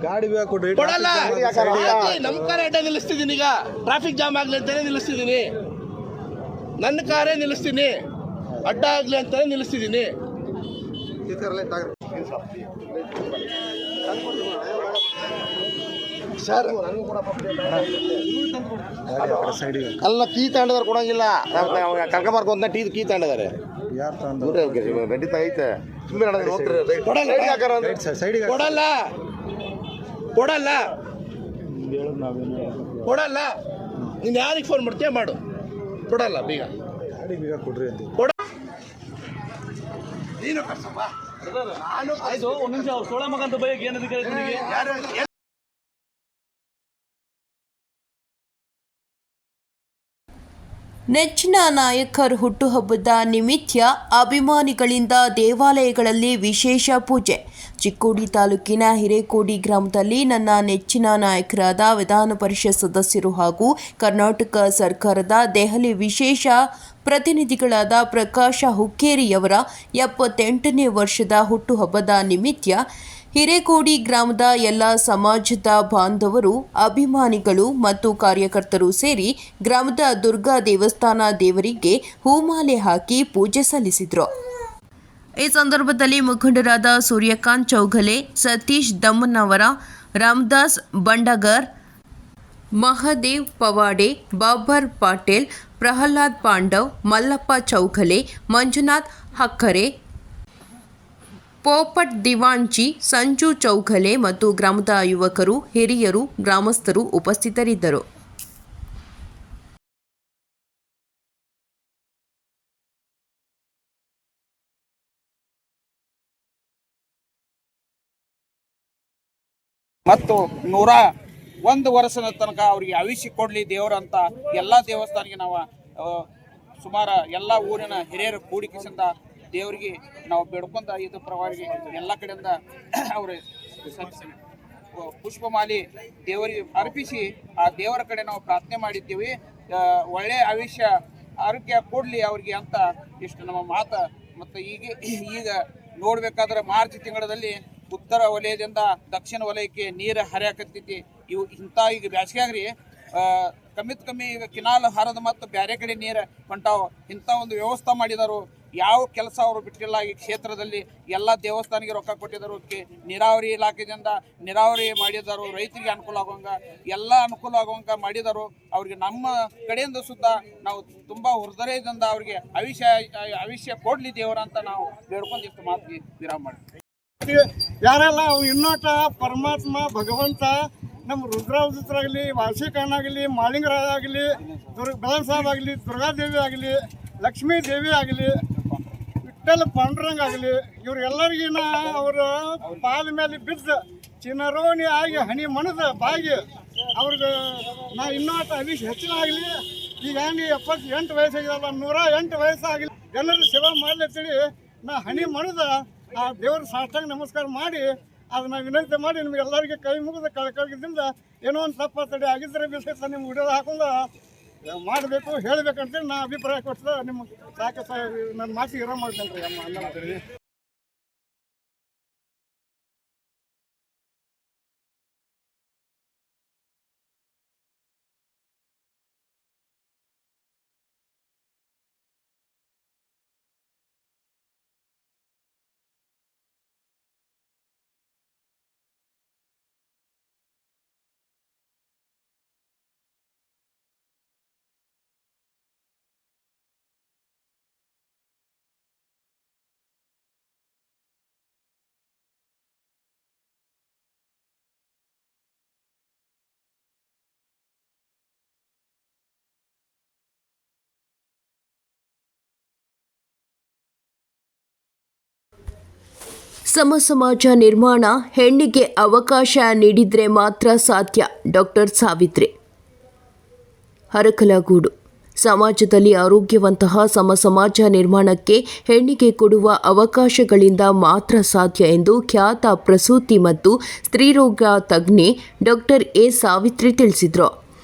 ಗಾಡಿ ಕೊಡಲ್ಲ. ನಮ್ಮ ಕಾರೇ ಅಡ್ಡ ನಿಲ್ಲಿಸ್ತಿದ್ದೀನಿ. ಈಗ ಟ್ರಾಫಿಕ್ ಜಾಮ್ ಆಗಲಿ ಅಂತಾನೆ ನಿಲ್ಲಿಸ್ತಿದ್ದೀನಿ. ನನ್ನ ಕಾರೇ ನಿಲ್ಲಿಸ್ತೀನಿ, ಅಡ್ಡ ಆಗಲಿ ಅಂತಾನೆ ನಿಲ್ಲಿಸ್ತಿದ್ದೀನಿ. ಸರ್ ಅಲ್ಲ, ಕೀ ತಗೊಂಡಿದ್ದಾರೆ, ಕೊಡಂಗಿಲ್ಲ. ಕರ್ಕೊಂಬರ್ಕು ಅಂತ ಕೀ ತಗೊಂಡಿದ್ದಾರೆ. ರೆಡಿ ಐತೆ. ಕೊಡಲ್ಲ. ನೀನು ಯಾರಿಗೆ ಫೋನ್ ಮಾಡ್ತೀಯ ಮಾಡು. ಕೊಡಲ್ಲ. ಬೀಗ ಕೊಡ್ರಿ ಅಂತ ನೀನು ಕರ್ಸಪ್ಪ. ನಾನು ಒಂದು ನಿಮಿಷ ಸೋಳ ಮಗ ಅಂತ ಬೈಕ್ ಏನದಕ್ಕೆ ನೆಚ್ಚಿನ ನಾಯಕರ ಹುಟ್ಟುಹಬ್ಬದ ನಿಮಿತ್ತ ಅಭಿಮಾನಿಗಳಿಂದ ದೇವಾಲಯಗಳಲ್ಲಿ ವಿಶೇಷ ಪೂಜೆ. ಚಿಕ್ಕೋಡಿ ತಾಲೂಕಿನ ಹಿರೇಕೋಡಿ ಗ್ರಾಮದಲ್ಲಿ ನನ್ನ ನೆಚ್ಚಿನ ನಾಯಕರಾದ ವಿಧಾನ ಪರಿಷತ್ ಸದಸ್ಯರು ಹಾಗೂ ಕರ್ನಾಟಕ ಸರ್ಕಾರದ ದೆಹಲಿ ವಿಶೇಷ ಪ್ರತಿನಿಧಿಗಳಾದ ಪ್ರಕಾಶ ಹುಕ್ಕೇರಿಯವರ 78ನೇ ವರ್ಷದ ಹುಟ್ಟುಹಬ್ಬದ ನಿಮಿತ್ತ ಹಿರೇಕೋಡಿ ಗ್ರಾಮದ ಎಲ್ಲ ಸಮಾಜದ ಬಾಂಧವರು, ಅಭಿಮಾನಿಗಳು ಮತ್ತು ಕಾರ್ಯಕರ್ತರು ಸೇರಿ ಗ್ರಾಮದ ದುರ್ಗಾ ದೇವಸ್ಥಾನ ದೇವರಿಗೆ ಹೂಮಾಲೆ ಹಾಕಿ ಪೂಜೆ ಸಲ್ಲಿಸಿದರು. ಈ ಸಂದರ್ಭದಲ್ಲಿ ಮುಖಂಡರಾದ ಸೂರ್ಯಕಾಂತ್ ಚೌಗಲೆ, ಸತೀಶ್ ದಮ್ಮನವರ, ರಾಮದಾಸ್ ಬಂಡಗರ್, ಮಹದೇವ್ ಪವಾಡೆ, ಬಾಬರ್ ಪಾಟೇಲ್, ಪ್ರಹ್ಲಾದ್ ಪಾಂಡವ್, ಮಲ್ಲಪ್ಪ ಚೌಗಲೆ, ಮಂಜುನಾಥ್ ಹಕ್ಕರೆ, ಪೋಪಟ್ ದಿವಾಂಚಿ, ಸಂಜು ಚೌಗಲೆ ಮತ್ತು ಗ್ರಾಮದ ಯುವಕರು, ಹಿರಿಯರು, ಗ್ರಾಮಸ್ಥರು ಉಪಸ್ಥಿತರಿದ್ದರು. ಮತ್ತು 101 ವರ್ಷದ ತನಕ ಅವರಿಗೆ ಆಯುಷ್ಯ ಕೊಡಲಿ ದೇವರಂತ ಎಲ್ಲ ದೇವಸ್ಥಾನಕ್ಕೆ ನಾವು ಸುಮಾರು ಎಲ್ಲ ಊರಿನ ಹಿರಿಯರು ಕೂಡಿಕೆಸಿಂದ ದೇವರಿಗೆ ನಾವು ಬೇಡ್ಕೊಂತ ಇದು ಪರವಾಗಿ ಎಲ್ಲ ಕಡೆಯಿಂದ ಅವರು ಪುಷ್ಪಮಾಲಿ ದೇವರಿಗೆ ಅರ್ಪಿಸಿ ಆ ದೇವರ ಕಡೆ ನಾವು ಪ್ರಾರ್ಥನೆ ಮಾಡಿದ್ದೀವಿ. ಒಳ್ಳೆ ಆಯುಷ್ಯ ಆರೋಗ್ಯ ಕೊಡಲಿ ಅವ್ರಿಗೆ ಅಂತ ಇಷ್ಟು ನಮ್ಮ ಮಾತು. ಮತ್ತು ಈಗ ನೋಡಬೇಕಾದ್ರೆ ಮಾರ್ಚ್ ತಿಂಗಳಲ್ಲಿ ಉತ್ತರ ವಲಯದಿಂದ ದಕ್ಷಿಣ ವಲಯಕ್ಕೆ ನೀರು ಹರಿಯಾಕತ್ತೈತಿ. ಈಗ ಬ್ಯಾಸಿಗ್ಯಾಗ್ರಿ ಕಮ್ಮಿ ಈಗ ಕಿನಾಲ್ ಹರಿದು ಮತ್ತು ಬೇರೆ ಕಡೆ ನೀರು ಹೊಂಟಾವ. ಇಂಥ ಒಂದು ವ್ಯವಸ್ಥೆ ಮಾಡಿದರು. ಯಾವ ಕೆಲಸ ಅವರು ಬಿಟ್ಟಿಲ್ಲ. ಈ ಕ್ಷೇತ್ರದಲ್ಲಿ ಎಲ್ಲ ದೇವಸ್ಥಾನಕ್ಕೆ ರೊಕ್ಕ ಕೊಟ್ಟಿದ್ದರು. ನೀರಾವರಿ ಇಲಾಖೆಯಿಂದ ನೀರಾವರಿ ಮಾಡಿದರು. ರೈತರಿಗೆ ಅನುಕೂಲ ಆಗುವಂಗೆ ಎಲ್ಲ ಅನುಕೂಲ ಆಗುವಂಗೆ ಮಾಡಿದರು. ಅವ್ರಿಗೆ ನಮ್ಮ ಕಡೆಯಿಂದ ಸುತ್ತ ನಾವು ತುಂಬ ಹೃದಯದಿಂದ ಅವ್ರಿಗೆ ಆಯುಷ್ಯ ಕೊಡಲಿ ದೇವರಂತ ನಾವು ಬೇಡ್ಕೊಂಡು ಮಾತಿಗೆ ವಿರಾಮ ಮಾಡ್ತೀವಿ. ಯಾರೆಲ್ಲ ಇನ್ನೋಟ ಪರಮಾತ್ಮ ಭಗವಂತ ನಮ್ಮ ರುದ್ರಾವತಾರಾಗಲಿ, ವಾರ್ಷಿಕನಾಗಲಿ, ಮಾಳಿಂಗರಾಯ ಆಗಲಿ, ಬೆಳನ್ ಸಾಹೇಬ್ ಆಗಲಿ, ದುರ್ಗಾದೇವಿ ಆಗಲಿ, ಲಕ್ಷ್ಮೀ ದೇವಿ ಆಗಲಿ, ವಿಠ್ಠಲ ಪಾಂಡುರಂಗ ಆಗಲಿ, ಇವ್ರೆಲ್ಲರಿಗಿನ ಅವರ ಪಾದ ಮೇಲೆ ಬಿದ್ದ ಚಿನ್ನರೋಣಿ ಆಗಿ ಹನಿ ಮಣದ ಬಾಗಿ ಅವ್ರಿಗೆ ನಾ ಇನ್ನೋಟ ಹೆಚ್ಚಿನ ಆಗಲಿ. ಈಗ 78 ವಯಸ್ಸಾಗಿದಲ್ಲ, 108 ವಯಸ್ಸಾಗಲಿ, ಜನರ ಸೇವೆ ಮಾಡ್ಲತ್ತೇಳಿ ನಾ ಹನಿ ಮಣದ ಆ ದೇವ್ರ ಸಾಷ್ಟಾಂಗ ನಮಸ್ಕಾರ ಮಾಡಿ ಅದನ್ನ ವಿನಂತಿ ಮಾಡಿ ನಿಮ್ಗೆಲ್ಲರಿಗೆ ಕೈ ಮುಗಿದ ಕಳ್ಕಳ್ಗಿದಿಂದ ಏನೋ ಒಂದು ತಪ್ಪ ತಡೆ ಆಗಿದ್ರೆ ಬಿಸೈತ ನಿಮ್ಗೆ ವಿಡಿಯೋ ಹಾಕೊಂಡು ಮಾಡಬೇಕು ಹೇಳಬೇಕಂತೇಳಿ ನಾ ಅಭಿಪ್ರಾಯ ಕೊಡ್ತಾ ನಿಮ್ಗೆ ಸಾಕು ನನ್ನ ಮಾತಿಗೆ ಇರೋ ಮಾಡ್ತೇನೆ ರೀ ಅಮ್ಮ ಅನ್ನೋದ್ರಿ. ಸಮಾಜ ನಿರ್ಮಾಣ ಹೆಣ್ಣಿಗೆ ಅವಕಾಶ ನೀಡಿದರೆ ಮಾತ್ರ ಸಾಧ್ಯ. ಡಾಕ್ಟರ್ ಸಾವಿತ್ರಿ. ಹರಕಲಗೂಡು. ಸಮಾಜದಲ್ಲಿ ಆರೋಗ್ಯವಂತಹ ಸಮಾಜ ನಿರ್ಮಾಣಕ್ಕೆ ಹೆಣ್ಣಿಗೆ ಕೊಡುವ ಅವಕಾಶಗಳಿಂದ ಮಾತ್ರ ಸಾಧ್ಯ ಎಂದು ಖ್ಯಾತ ಪ್ರಸೂತಿ ಮತ್ತು ಸ್ತ್ರೀರೋಗ ತಜ್ಞೆ ಡಾಕ್ಟರ್ ಎ ಸಾವಿತ್ರಿ ತಿಳಿಸಿದರು.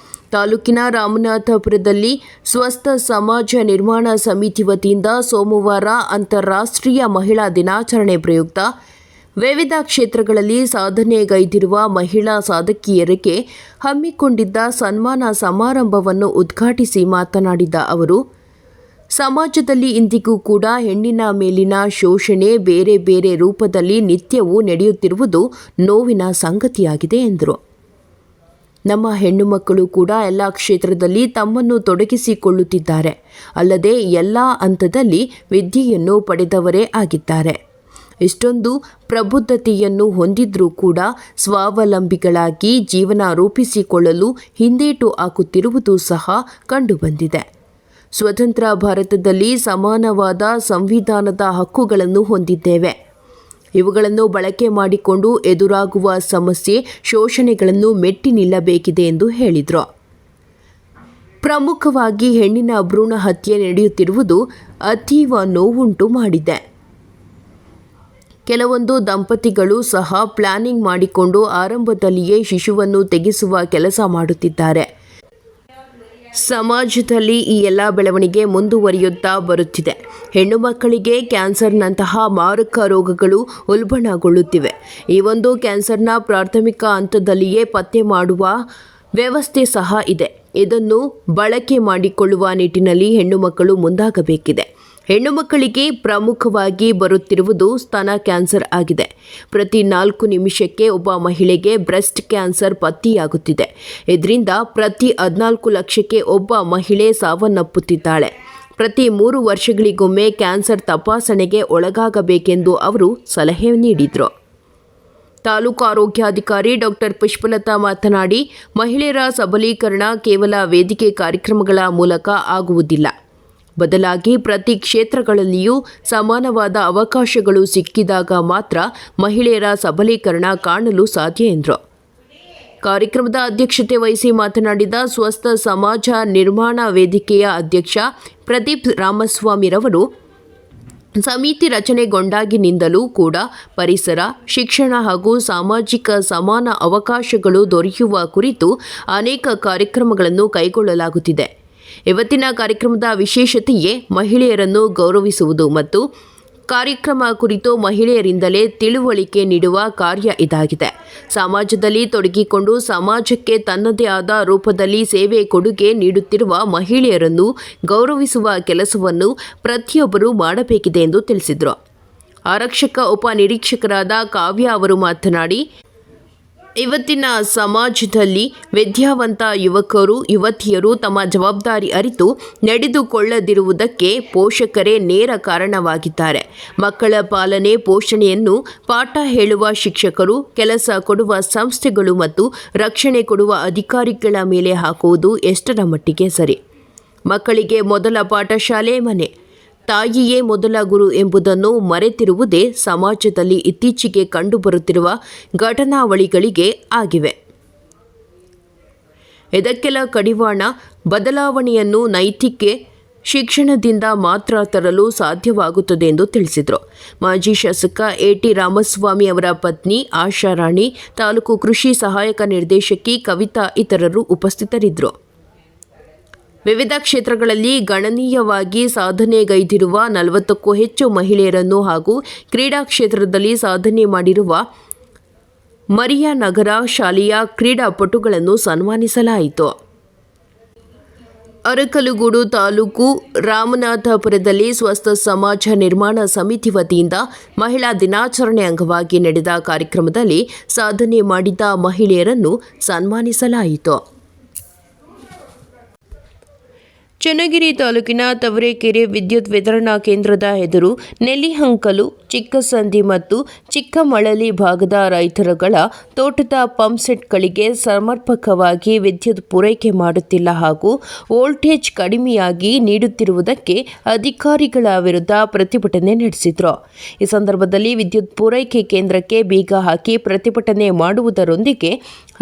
ತಾಲೂಕಿನ ರಾಮನಾಥಪುರದಲ್ಲಿ ಸ್ವಸ್ಥ ಸಮಾಜ ನಿರ್ಮಾಣ ಸಮಿತಿ ವತಿಯಿಂದ ಸೋಮವಾರ ಅಂತಾರಾಷ್ಟ್ರೀಯ ಮಹಿಳಾ ದಿನಾಚರಣೆ ಪ್ರಯುಕ್ತ ವಿವಿಧ ಕ್ಷೇತ್ರಗಳಲ್ಲಿ ಸಾಧನೆಗೈದಿರುವ ಮಹಿಳಾ ಸಾಧಕಿಯರಿಗೆ ಹಮ್ಮಿಕೊಂಡಿದ್ದ ಸನ್ಮಾನ ಸಮಾರಂಭವನ್ನು ಉದ್ಘಾಟಿಸಿ ಮಾತನಾಡಿದ ಅವರು, ಸಮಾಜದಲ್ಲಿ ಇಂದಿಗೂ ಕೂಡ ಹೆಣ್ಣಿನ ಮೇಲಿನ ಶೋಷಣೆ ಬೇರೆ ಬೇರೆ ರೂಪದಲ್ಲಿ ನಿತ್ಯವೂ ನಡೆಯುತ್ತಿರುವುದು ನೋವಿನ ಸಂಗತಿಯಾಗಿದೆ ಎಂದರು. ನಮ್ಮ ಹೆಣ್ಣು ಮಕ್ಕಳು ಕೂಡ ಎಲ್ಲ ಕ್ಷೇತ್ರದಲ್ಲಿ ತಮ್ಮನ್ನು ತೊಡಗಿಸಿಕೊಳ್ಳುತ್ತಿದ್ದಾರೆ. ಅಲ್ಲದೆ ಎಲ್ಲ ಹಂತದಲ್ಲಿ ವಿದ್ಯೆಯನ್ನು ಪಡೆದವರೇ ಆಗಿದ್ದಾರೆ. ಇಷ್ಟೊಂದು ಪ್ರಬುದ್ಧತೆಯನ್ನು ಹೊಂದಿದ್ರೂ ಕೂಡ ಸ್ವಾವಲಂಬಿಗಳಾಗಿ ಜೀವನ ರೂಪಿಸಿಕೊಳ್ಳಲು ಹಿಂದೇಟು ಹಾಕುತ್ತಿರುವುದು ಸಹ ಕಂಡುಬಂದಿದೆ. ಸ್ವತಂತ್ರ ಭಾರತದಲ್ಲಿ ಸಮಾನವಾದ ಸಂವಿಧಾನದ ಹಕ್ಕುಗಳನ್ನು ಹೊಂದಿದ್ದೇವೆ. ಇವುಗಳನ್ನು ಬಳಕೆ ಮಾಡಿಕೊಂಡು ಎದುರಾಗುವ ಸಮಸ್ಯೆ, ಶೋಷಣೆಗಳನ್ನು ಮೆಟ್ಟಿ ನಿಲ್ಲಬೇಕಿದೆ ಎಂದು ಹೇಳಿದರು. ಪ್ರಮುಖವಾಗಿ ಹೆಣ್ಣಿನ ಭ್ರೂಣ ಹತ್ಯೆ ನಡೆಯುತ್ತಿರುವುದು ಅತೀವ ನೋವುಂಟು ಮಾಡಿದೆ. ಕೆಲವೊಂದು ದಂಪತಿಗಳು ಸಹ ಪ್ಲಾನಿಂಗ್ ಮಾಡಿಕೊಂಡು ಆರಂಭದಲ್ಲಿಯೇ ಶಿಶುವನ್ನು ತೆಗೆಸುವ ಕೆಲಸ ಮಾಡುತ್ತಿದ್ದಾರೆ. ಸಮಾಜದಲ್ಲಿ ಈ ಎಲ್ಲ ಬೆಳವಣಿಗೆ ಮುಂದುವರಿಯುತ್ತಾ ಬರುತ್ತಿದೆ. ಹೆಣ್ಣು ಮಕ್ಕಳಿಗೆ ಕ್ಯಾನ್ಸರ್ನಂತಹ ಮಾರಕ ರೋಗಗಳು ಉಲ್ಬಣಗೊಳ್ಳುತ್ತಿವೆ. ಈ ಒಂದು ಕ್ಯಾನ್ಸರ್ನ ಪ್ರಾಥಮಿಕ ಹಂತದಲ್ಲಿಯೇ ಪತ್ತೆ ಮಾಡುವ ವ್ಯವಸ್ಥೆ ಸಹ ಇದೆ. ಇದನ್ನು ಬಳಕೆ ಮಾಡಿಕೊಳ್ಳುವ ನಿಟ್ಟಿನಲ್ಲಿ ಹೆಣ್ಣು ಮಕ್ಕಳು ಮುಂದಾಗಬೇಕಿದೆ. ಹೆಣ್ಣು ಮಕ್ಕಳಿಗೆ ಪ್ರಮುಖವಾಗಿ ಬರುತ್ತಿರುವುದು ಸ್ತನ ಕ್ಯಾನ್ಸರ್ ಆಗಿದೆ. ಪ್ರತಿ 4 ನಿಮಿಷಕ್ಕೆ ಒಬ್ಬ ಮಹಿಳೆಗೆ ಬ್ರೆಸ್ಟ್ ಕ್ಯಾನ್ಸರ್ ಪತ್ತೆಯಾಗುತ್ತಿದೆ. ಇದರಿಂದ ಪ್ರತಿ 14 ಲಕ್ಷಕ್ಕೆ ಒಬ್ಬ ಮಹಿಳೆ ಸಾವನ್ನಪ್ಪುತ್ತಿದ್ದಾಳೆ. ಪ್ರತಿ 3 ವರ್ಷಗಳಿಗೊಮ್ಮೆ ಕ್ಯಾನ್ಸರ್ ತಪಾಸಣೆಗೆ ಒಳಗಾಗಬೇಕೆಂದು ಅವರು ಸಲಹೆ ನೀಡಿದರು. ತಾಲೂಕು ಆರೋಗ್ಯಾಧಿಕಾರಿ ಡಾಕ್ಟರ್ ಪುಷ್ಪಲತಾ ಮಾತನಾಡಿ, ಮಹಿಳೆಯರ ಸಬಲೀಕರಣ ಕೇವಲ ವೇದಿಕೆ ಕಾರ್ಯಕ್ರಮಗಳ ಮೂಲಕ ಆಗುವುದಿಲ್ಲ. ಬದಲಾಗಿ ಪ್ರತಿ ಕ್ಷೇತ್ರಗಳಲ್ಲಿಯೂ ಸಮಾನವಾದ ಅವಕಾಶಗಳು ಸಿಕ್ಕಿದಾಗ ಮಾತ್ರ ಮಹಿಳೆಯರ ಸಬಲೀಕರಣ ಕಾಣಲು ಸಾಧ್ಯ ಎಂದರು. ಕಾರ್ಯಕ್ರಮದ ಅಧ್ಯಕ್ಷತೆ ವಹಿಸಿ ಮಾತನಾಡಿದ ಸ್ವಸ್ಥ ಸಮಾಜ ನಿರ್ಮಾಣ ವೇದಿಕೆಯ ಅಧ್ಯಕ್ಷ ಪ್ರದೀಪ್ ರಾಮಸ್ವಾಮಿರವರು, ಸಮಿತಿ ರಚನೆಗೊಂಡಾಗಿನಿಂದಲೂ ಕೂಡ ಪರಿಸರ, ಶಿಕ್ಷಣ ಹಾಗೂ ಸಾಮಾಜಿಕ ಸಮಾನ ಅವಕಾಶಗಳು ದೊರೆಯುವ ಕುರಿತು ಅನೇಕ ಕಾರ್ಯಕ್ರಮಗಳನ್ನು ಕೈಗೊಳ್ಳಲಾಗುತ್ತಿದೆ. ಇವತ್ತಿನ ಕಾರ್ಯಕ್ರಮದ ವಿಶೇಷತೆಯೇ ಮಹಿಳೆಯರನ್ನು ಗೌರವಿಸುವುದು ಮತ್ತು ಕಾರ್ಯಕ್ರಮ ಕುರಿತು ಮಹಿಳೆಯರಿಂದಲೇ ತಿಳುವಳಿಕೆ ನೀಡುವ ಕಾರ್ಯ ಇದಾಗಿದೆ. ಸಮಾಜದಲ್ಲಿ ತೊಡಗಿಕೊಂಡು ಸಮಾಜಕ್ಕೆ ತನ್ನದೇ ಆದ ರೂಪದಲ್ಲಿ ಸೇವೆ ಕೊಡುಗೆ ನೀಡುತ್ತಿರುವ ಮಹಿಳೆಯರನ್ನು ಗೌರವಿಸುವ ಕೆಲಸವನ್ನು ಪ್ರತಿಯೊಬ್ಬರೂ ಮಾಡಬೇಕಿದೆ ಎಂದು ತಿಳಿಸಿದರು. ಆರಕ್ಷಕ ಉಪನಿರೀಕ್ಷಕರಾದ ಕಾವ್ಯ ಅವರು ಮಾತನಾಡಿ, ಇವತ್ತಿನ ಸಮಾಜದಲ್ಲಿ ವಿದ್ಯಾವಂತ ಯುವಕರು ಯುವತಿಯರು ತಮ್ಮ ಜವಾಬ್ದಾರಿ ಅರಿತು ನಡೆದುಕೊಳ್ಳದಿರುವುದಕ್ಕೆ ಪೋಷಕರೇ ನೇರ ಕಾರಣವಾಗಿದ್ದಾರೆ. ಮಕ್ಕಳ ಪಾಲನೆ ಪೋಷಣೆಯನ್ನು ಪಾಠ ಹೇಳುವ ಶಿಕ್ಷಕರು, ಕೆಲಸ ಕೊಡುವ ಸಂಸ್ಥೆಗಳು ಮತ್ತು ರಕ್ಷಣೆ ಕೊಡುವ ಅಧಿಕಾರಿಗಳ ಮೇಲೆ ಹಾಕುವುದು ಎಷ್ಟರ ಮಟ್ಟಿಗೆ ಸರಿ? ಮಕ್ಕಳಿಗೆ ಮೊದಲ ಪಾಠಶಾಲೆ ಮನೆ, ತಾಯಿಯೇ ಮೊದಲ ಗುರು ಎಂಬುದನ್ನು ಮರೆತಿರುವುದೇ ಸಮಾಜದಲ್ಲಿ ಇತ್ತೀಚೆಗೆ ಕಂಡುಬರುತ್ತಿರುವ ಘಟನಾವಳಿಗಳಿಗೆ ಆಗಿವೆ. ಇದಕ್ಕೆಲ್ಲ ಕಡಿವಾಣ ಬದಲಾವಣೆಯನ್ನು ನೈತಿಕ ಶಿಕ್ಷಣದಿಂದ ಮಾತ್ರ ತರಲು ಸಾಧ್ಯವಾಗುತ್ತದೆ ಎಂದು ತಿಳಿಸಿದರು. ಮಾಜಿ ಶಾಸಕ ಎಟಿ ರಾಮಸ್ವಾಮಿ ಅವರ ಪತ್ನಿ ಆಶಾರಾಣಿ, ತಾಲೂಕು ಕೃಷಿ ಸಹಾಯಕ ನಿರ್ದೇಶಕಿ ಕವಿತಾ ಇತರರು ಉಪಸ್ಥಿತರಿದ್ದರು. ವಿವಿಧ ಕ್ಷೇತ್ರಗಳಲ್ಲಿ ಗಣನೀಯವಾಗಿ ಸಾಧನೆಗೈದಿರುವ 40ಕ್ಕೂ ಹೆಚ್ಚು ಮಹಿಳೆಯರನ್ನು ಹಾಗೂ ಕ್ರೀಡಾ ಕ್ಷೇತ್ರದಲ್ಲಿ ಸಾಧನೆ ಮಾಡಿರುವ ಮರಿಯಾನಗರ ಶಾಲೆಯ ಕ್ರೀಡಾಪಟುಗಳನ್ನು ಸನ್ಮಾನಿಸಲಾಯಿತು. ಅರಕಲಗೂಡು ತಾಲೂಕು ರಾಮನಾಥಪುರದಲ್ಲಿ ಸ್ವಸ್ಥ ಸಮಾಜ ನಿರ್ಮಾಣ ಸಮಿತಿ ವತಿಯಿಂದ ಮಹಿಳಾ ದಿನಾಚರಣೆ ಅಂಗವಾಗಿ ನಡೆದ ಕಾರ್ಯಕ್ರಮದಲ್ಲಿ ಸಾಧನೆ ಮಾಡಿದ ಮಹಿಳೆಯರನ್ನು ಸನ್ಮಾನಿಸಲಾಯಿತು. ಚನ್ನಗಿರಿ ತಾಲೂಕಿನ ತವರೆಕೆರೆ ವಿದ್ಯುತ್ ವಿತರಣಾ ಕೇಂದ್ರದ ಎದುರು ನೆಲ್ಲಿಹಂಕಲು, ಚಿಕ್ಕಸಂದಿ ಮತ್ತು ಚಿಕ್ಕಮಳಲಿ ಭಾಗದ ರೈತರುಗಳ ತೋಟದ ಪಂಪ್ಸೆಟ್ಗಳಿಗೆ ಸಮರ್ಪಕವಾಗಿ ವಿದ್ಯುತ್ ಪೂರೈಕೆ ಮಾಡುತ್ತಿಲ್ಲ ಹಾಗೂ ವೋಲ್ಟೇಜ್ ಕಡಿಮೆಯಾಗಿ ನೀಡುತ್ತಿರುವುದಕ್ಕೆ ಅಧಿಕಾರಿಗಳ ವಿರುದ್ಧ ಪ್ರತಿಭಟನೆ ನಡೆಸಿದರು. ಈ ಸಂದರ್ಭದಲ್ಲಿ ವಿದ್ಯುತ್ ಪೂರೈಕೆ ಕೇಂದ್ರಕ್ಕೆ ಬೀಗ ಹಾಕಿ ಪ್ರತಿಭಟನೆ ಮಾಡುವುದರೊಂದಿಗೆ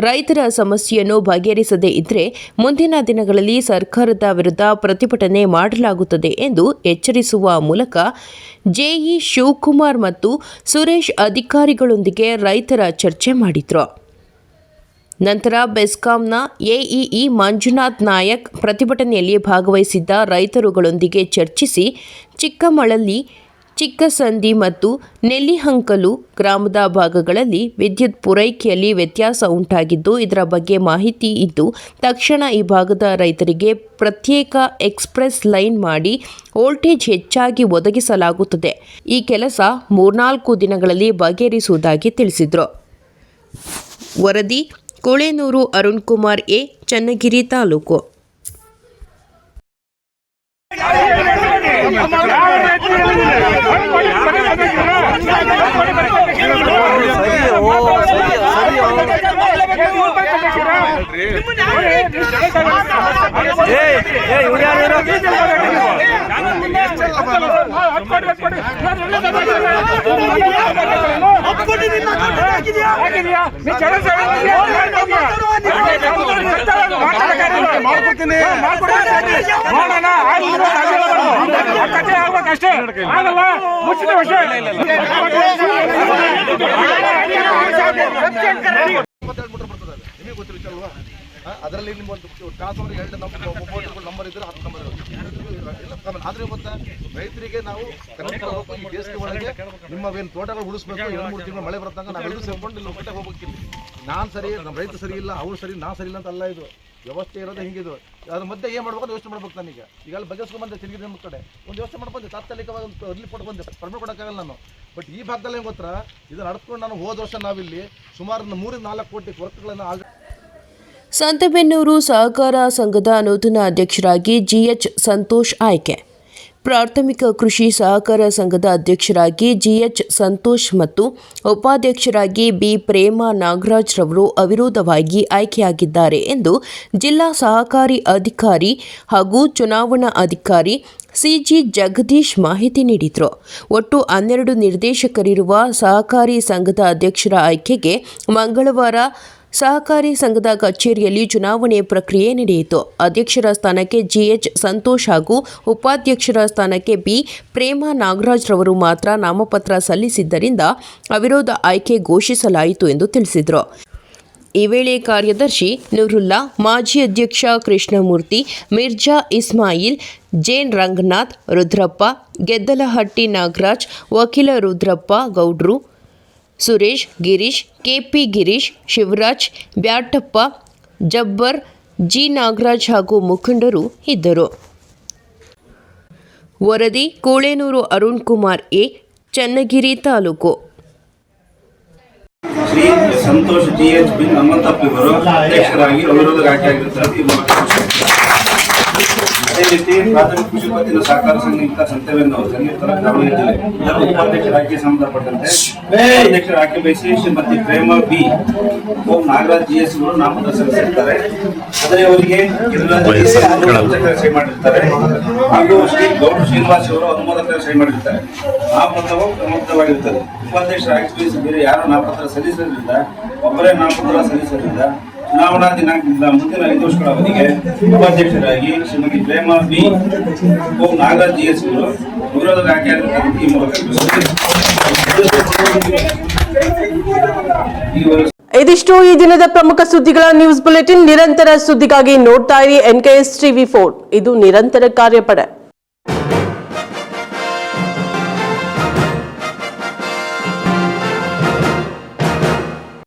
ರೈತರ ಸಮಸ್ಯೆಯನ್ನು ಬಗೆಹರಿಸದೇ ಇದ್ದರೆ ಮುಂದಿನ ದಿನಗಳಲ್ಲಿ ಸರ್ಕಾರದ ವಿರುದ್ಧ ಪ್ರತಿಭಟನೆ ಮಾಡಲಾಗುತ್ತದೆ ಎಂದು ಎಚ್ಚರಿಸುವ ಮೂಲಕ ಜೆಇ ಶಿವಕುಮಾರ್ ಮತ್ತು ಸುರೇಶ್ ಅಧಿಕಾರಿಗಳೊಂದಿಗೆ ರೈತರ ಚರ್ಚೆ ಮಾಡಿದರು. ನಂತರ ಬೆಸ್ಕಾಂನ ಎಇಇ ಮಂಜುನಾಥ್ ನಾಯಕ್ ಪ್ರತಿಭಟನೆಯಲ್ಲಿ ಭಾಗವಹಿಸಿದ್ದ ರೈತರುಗಳೊಂದಿಗೆ ಚರ್ಚಿಸಿ ಚಿಕ್ಕಮಳಲಿ, ಚಿಕ್ಕಸಂದಿ ಮತ್ತು ನೆಲ್ಲಿಹಂಕಲು ಗ್ರಾಮದ ಭಾಗಗಳಲ್ಲಿ ವಿದ್ಯುತ್ ಪೂರೈಕೆಯಲ್ಲಿ ವ್ಯತ್ಯಾಸ ಉಂಟಾಗಿದ್ದು, ಇದರ ಬಗ್ಗೆ ಮಾಹಿತಿ ಇದ್ದು ತಕ್ಷಣ ಈ ಭಾಗದ ರೈತರಿಗೆ ಪ್ರತ್ಯೇಕ ಎಕ್ಸ್‌ಪ್ರೆಸ್ ಲೈನ್ ಮಾಡಿ ವೋಲ್ಟೇಜ್ ಹೆಚ್ಚಾಗಿ ಒದಗಿಸಲಾಗುತ್ತದೆ. ಈ ಕೆಲಸ 3-4 ದಿನಗಳಲ್ಲಿ ಬಗೆಹರಿಸುವುದಾಗಿ ತಿಳಿಸಿದರು. ವರದಿ ಕೋಳೇನೂರು ಅರುಣ್ಕುಮಾರ್ ಎ, ಚನ್ನಗಿರಿ ತಾಲೂಕು. ಕೊಡಿ ನಿಮಗೆ ಗೊತ್ತಿರುತ್ತಲ್ವಾ? ಅದರಲ್ಲಿ ನಿಮ್ಮೊಂದು ಟ್ರಾನ್ಸ್ಫಾರ್ಮರ್ 2 ನಂಬರ್ ಇದ್ರೆ 10 ನಂಬರ್ ಆದ್ರೆ ಗೊತ್ತಾ, ರೈತರಿಗೆ ನಾವು ಈ ಬೇಸಿಗೆ ಒಳಗೆ ನಿಮ್ಮವೇನು ತೋಟಗಳು ಉಳಿಸ್ಬೇಕು, 2-3 ತಿಂಗಳು ಮಳೆ ಬರ್ತಂಗ ನಾವೆಲ್ಲರೂ ಸೇರ್ಕೊಂಡು ಇಲ್ಲಿ ಒಕ್ಕಟ್ಟೆ ಹೋಗ್ಬೇಕಿಲ್ಲ. ನಾನು ಸರಿ, ನಮ್ಮ ರೈತ ಸರಿ ಇಲ್ಲ, ಅವ್ರು ಸರಿ, ನಾ ಸರಿ ಇಲ್ಲ ಅಂತ ಅಲ್ಲ. ಇದು ವ್ಯವಸ್ಥೆ ಇರೋದು ಹಿಂಗಿದು. ಅದ್ರ ಮಧ್ಯೆ ಏನು ಮಾಡ್ಬೇಕು ಯೋಚನೆ ಮಾಡ್ಬೇಕು. ನನಗೆ ಈಗ ಅಲ್ಲಿ ಬಗೆಸ್ಕೊಂಡ್ಬಂದೆ ತಿರುಗಿ ನಿಮ್ಮ ಕಡೆ ಒಂದು ಯೋಚನೆ ಮಾಡ್ಬಂದೆ, ತಾತ್ಕಾಲಿಕವಾಗಿ ಒಂದು ಅರ್ಲಿ ಕೊಟ್ಟು ಬಂದೆ, ಪರ್ಮಿಟ್ ಕೊಡೋಕ್ಕಾಗಲ್ಲ ನಾನು. ಬಟ್ ಈ ಭಾಗದಲ್ಲಿ ಏನು ಗೊತ್ತಾ, ಇದನ್ನು ನಡ್ಕೊಂಡು ನಾನು ಹೋದ ವರ್ಷ ನಾವಿಲ್ಲಿ ಸುಮಾರು 3-4 ಕೋಟಿ ವರ್ಕ್ಗಳನ್ನು ಆಲ್ರೆಡಿ. ಸಂತೆಬೆನ್ನೂರು ಸಹಕಾರ ಸಂಘದ ನೂತನ ಅಧ್ಯಕ್ಷರಾಗಿ ಜಿಎಚ್ ಸಂತೋಷ್ ಆಯ್ಕೆ. ಪ್ರಾಥಮಿಕ ಕೃಷಿ ಸಹಕಾರ ಸಂಘದ ಅಧ್ಯಕ್ಷರಾಗಿ ಜಿಎಚ್ ಸಂತೋಷ್ ಮತ್ತು ಉಪಾಧ್ಯಕ್ಷರಾಗಿ ಬಿ ಪ್ರೇಮಾ ನಾಗರಾಜ್ ರವರು ಅವಿರೋಧವಾಗಿ ಆಯ್ಕೆಯಾಗಿದ್ದಾರೆ ಎಂದು ಜಿಲ್ಲಾ ಸಹಕಾರಿ ಅಧಿಕಾರಿ ಹಾಗೂ ಚುನಾವಣಾ ಅಧಿಕಾರಿ ಸಿಜಿ ಜಗದೀಶ್ ಮಾಹಿತಿ ನೀಡಿದರು. ಒಟ್ಟು 12 ನಿರ್ದೇಶಕರಿರುವ ಸಹಕಾರಿ ಸಂಘದ ಅಧ್ಯಕ್ಷರ ಆಯ್ಕೆಗೆ ಮಂಗಳವಾರ ಸಹಕಾರಿ ಸಂಘದ ಕಚೇರಿಯಲ್ಲಿ ಚುನಾವಣೆ ಪ್ರಕ್ರಿಯೆ ನಡೆಯಿತು. ಅಧ್ಯಕ್ಷರ ಸ್ಥಾನಕ್ಕೆ ಜಿಎಚ್ ಸಂತೋಷ್ ಹಾಗೂ ಉಪಾಧ್ಯಕ್ಷರ ಸ್ಥಾನಕ್ಕೆ ಬಿ ಪ್ರೇಮಾ ನಾಗರಾಜ್ ರವರು ಮಾತ್ರ ನಾಮಪತ್ರ ಸಲ್ಲಿಸಿದ್ದರಿಂದ ಅವಿರೋಧ ಆಯ್ಕೆ ಘೋಷಿಸಲಾಯಿತು ಎಂದು ತಿಳಿಸಿದರು. ಈ ವೇಳೆ ಕಾರ್ಯದರ್ಶಿ ನೂರುಲ್ಲಾ, ಮಾಜಿ ಅಧ್ಯಕ್ಷ ಕೃಷ್ಣಮೂರ್ತಿ, ಮಿರ್ಜಾ ಇಸ್ಮಾಯಿಲ್, ಜೇನ್ ರಂಗನಾಥ್, ರುದ್ರಪ್ಪ, ಗೆದ್ದಲಹಟ್ಟಿ ನಾಗರಾಜ್, ವಕೀಲ ರುದ್ರಪ್ಪ ಗೌಡ್ರು, ಸುರೇಶ್, ಗಿರೀಶ್, ಕೆಪಿ ಗಿರೀಶ್, ಶಿವರಾಜ್, ಬ್ಯಾಟಪ್ಪ, ಜಬ್ಬರ್, ಜಿ ನಾಗರಾಜ್ ಹಾಗೂ ಮುಖಂಡರು ಇದ್ದರು. ವರದಿ Kolenuru Arun Kumar A, Channagiri taluk. Shri Santosh GH B ನಮ್ಮತಪ್ಪಿವರು ಅಧ್ಯಕ್ಷರಾಗಿ ಅವಿರೋಧ ಆಯ್ಕೆಯಾಗಿರುತ್ತಾರೆ. ಅದೇ ರೀತಿ ಪ್ರಾಥಮಿಕ ಕೃಷಿ ಪತ್ತಿನ ಸಹಕಾರ ಸಂಘ ಸಂತೆಬೆನ್ನೂರು ಸಂಯುಕ್ತ ದಾವಣಗೆರೆ ಜಿಲ್ಲೆ ಇದರ ಉಪಾಧ್ಯಕ್ಷರ ಆಯ್ಕೆ ಸಂಬಂಧಪಟ್ಟಂತೆ ಅಧ್ಯಕ್ಷರ ಆಯ್ಕೆ ಬಯಸಿ ಶ್ರೀಮತಿ ಪ್ರೇಮಾ ಬಿ ನಾಗರಾಜ್ ಜಿಎಸ್ ಅವರು ನಾಮಪತ್ರ ಸಲ್ಲಿಸಿರ್ತಾರೆ. ಆದರೆ ಅವರಿಗೆ ಸಹಿ ಮಾಡಿರ್ತಾರೆ ಹಾಗೂ ಶ್ರೀ ಗೌಡ ಶ್ರೀನಿವಾಸ್ ಅವರು ಅನುಮೋದಕ ಸಹಿ ಮಾಡಿರ್ತಾರೆ. ನಾಮಪತ್ರವು ಕ್ರಮಬದ್ಧವಾಗಿರುತ್ತದೆ. ಉಪಾಧ್ಯಕ್ಷರ ಆಯ್ಕೆ ಬಯಸಿ ಬೇರೆ ಯಾರು ನಾಮಪತ್ರ ಸಲ್ಲಿಸೋದ್ರಿಂದ ಒಬ್ಬರೇ ನಾಮಪತ್ರ ಸಲ್ಲಿಸೋದ್ರಿಂದ ಚುನಾವಣಾ ದಿನಾಂಕದಿಂದ ಮುಂದಿನ 5 ವರ್ಷಗಳ ಅವಧಿಗೆ ಉಪಾಧ್ಯಕ್ಷರಾಗಿ ಶ್ರೀಮತಿ ಪ್ರೇಮಾ ಬಿ ನಾಗರಾಜ್ ಜಿಎಸ್ ಅವರು ವಿರೋಧ ಆಯ್ಕೆಯಾಗಿರುತ್ತಾರೆ. ಈ ಮೂಲಕ ಇದಿಷ್ಟು ಈ ದಿನದ ಪ್ರಮುಖ ಸುದ್ದಿಗಳ ನ್ಯೂಸ್ ಬುಲೆಟಿನ್. ನಿರಂತರ ಸುದ್ದಿಗಾಗಿ ನೋಡ್ತಾ ಇರಿ NKS TV 4. ಇದು ನಿರಂತರ ಕಾರ್ಯಪಡೆ.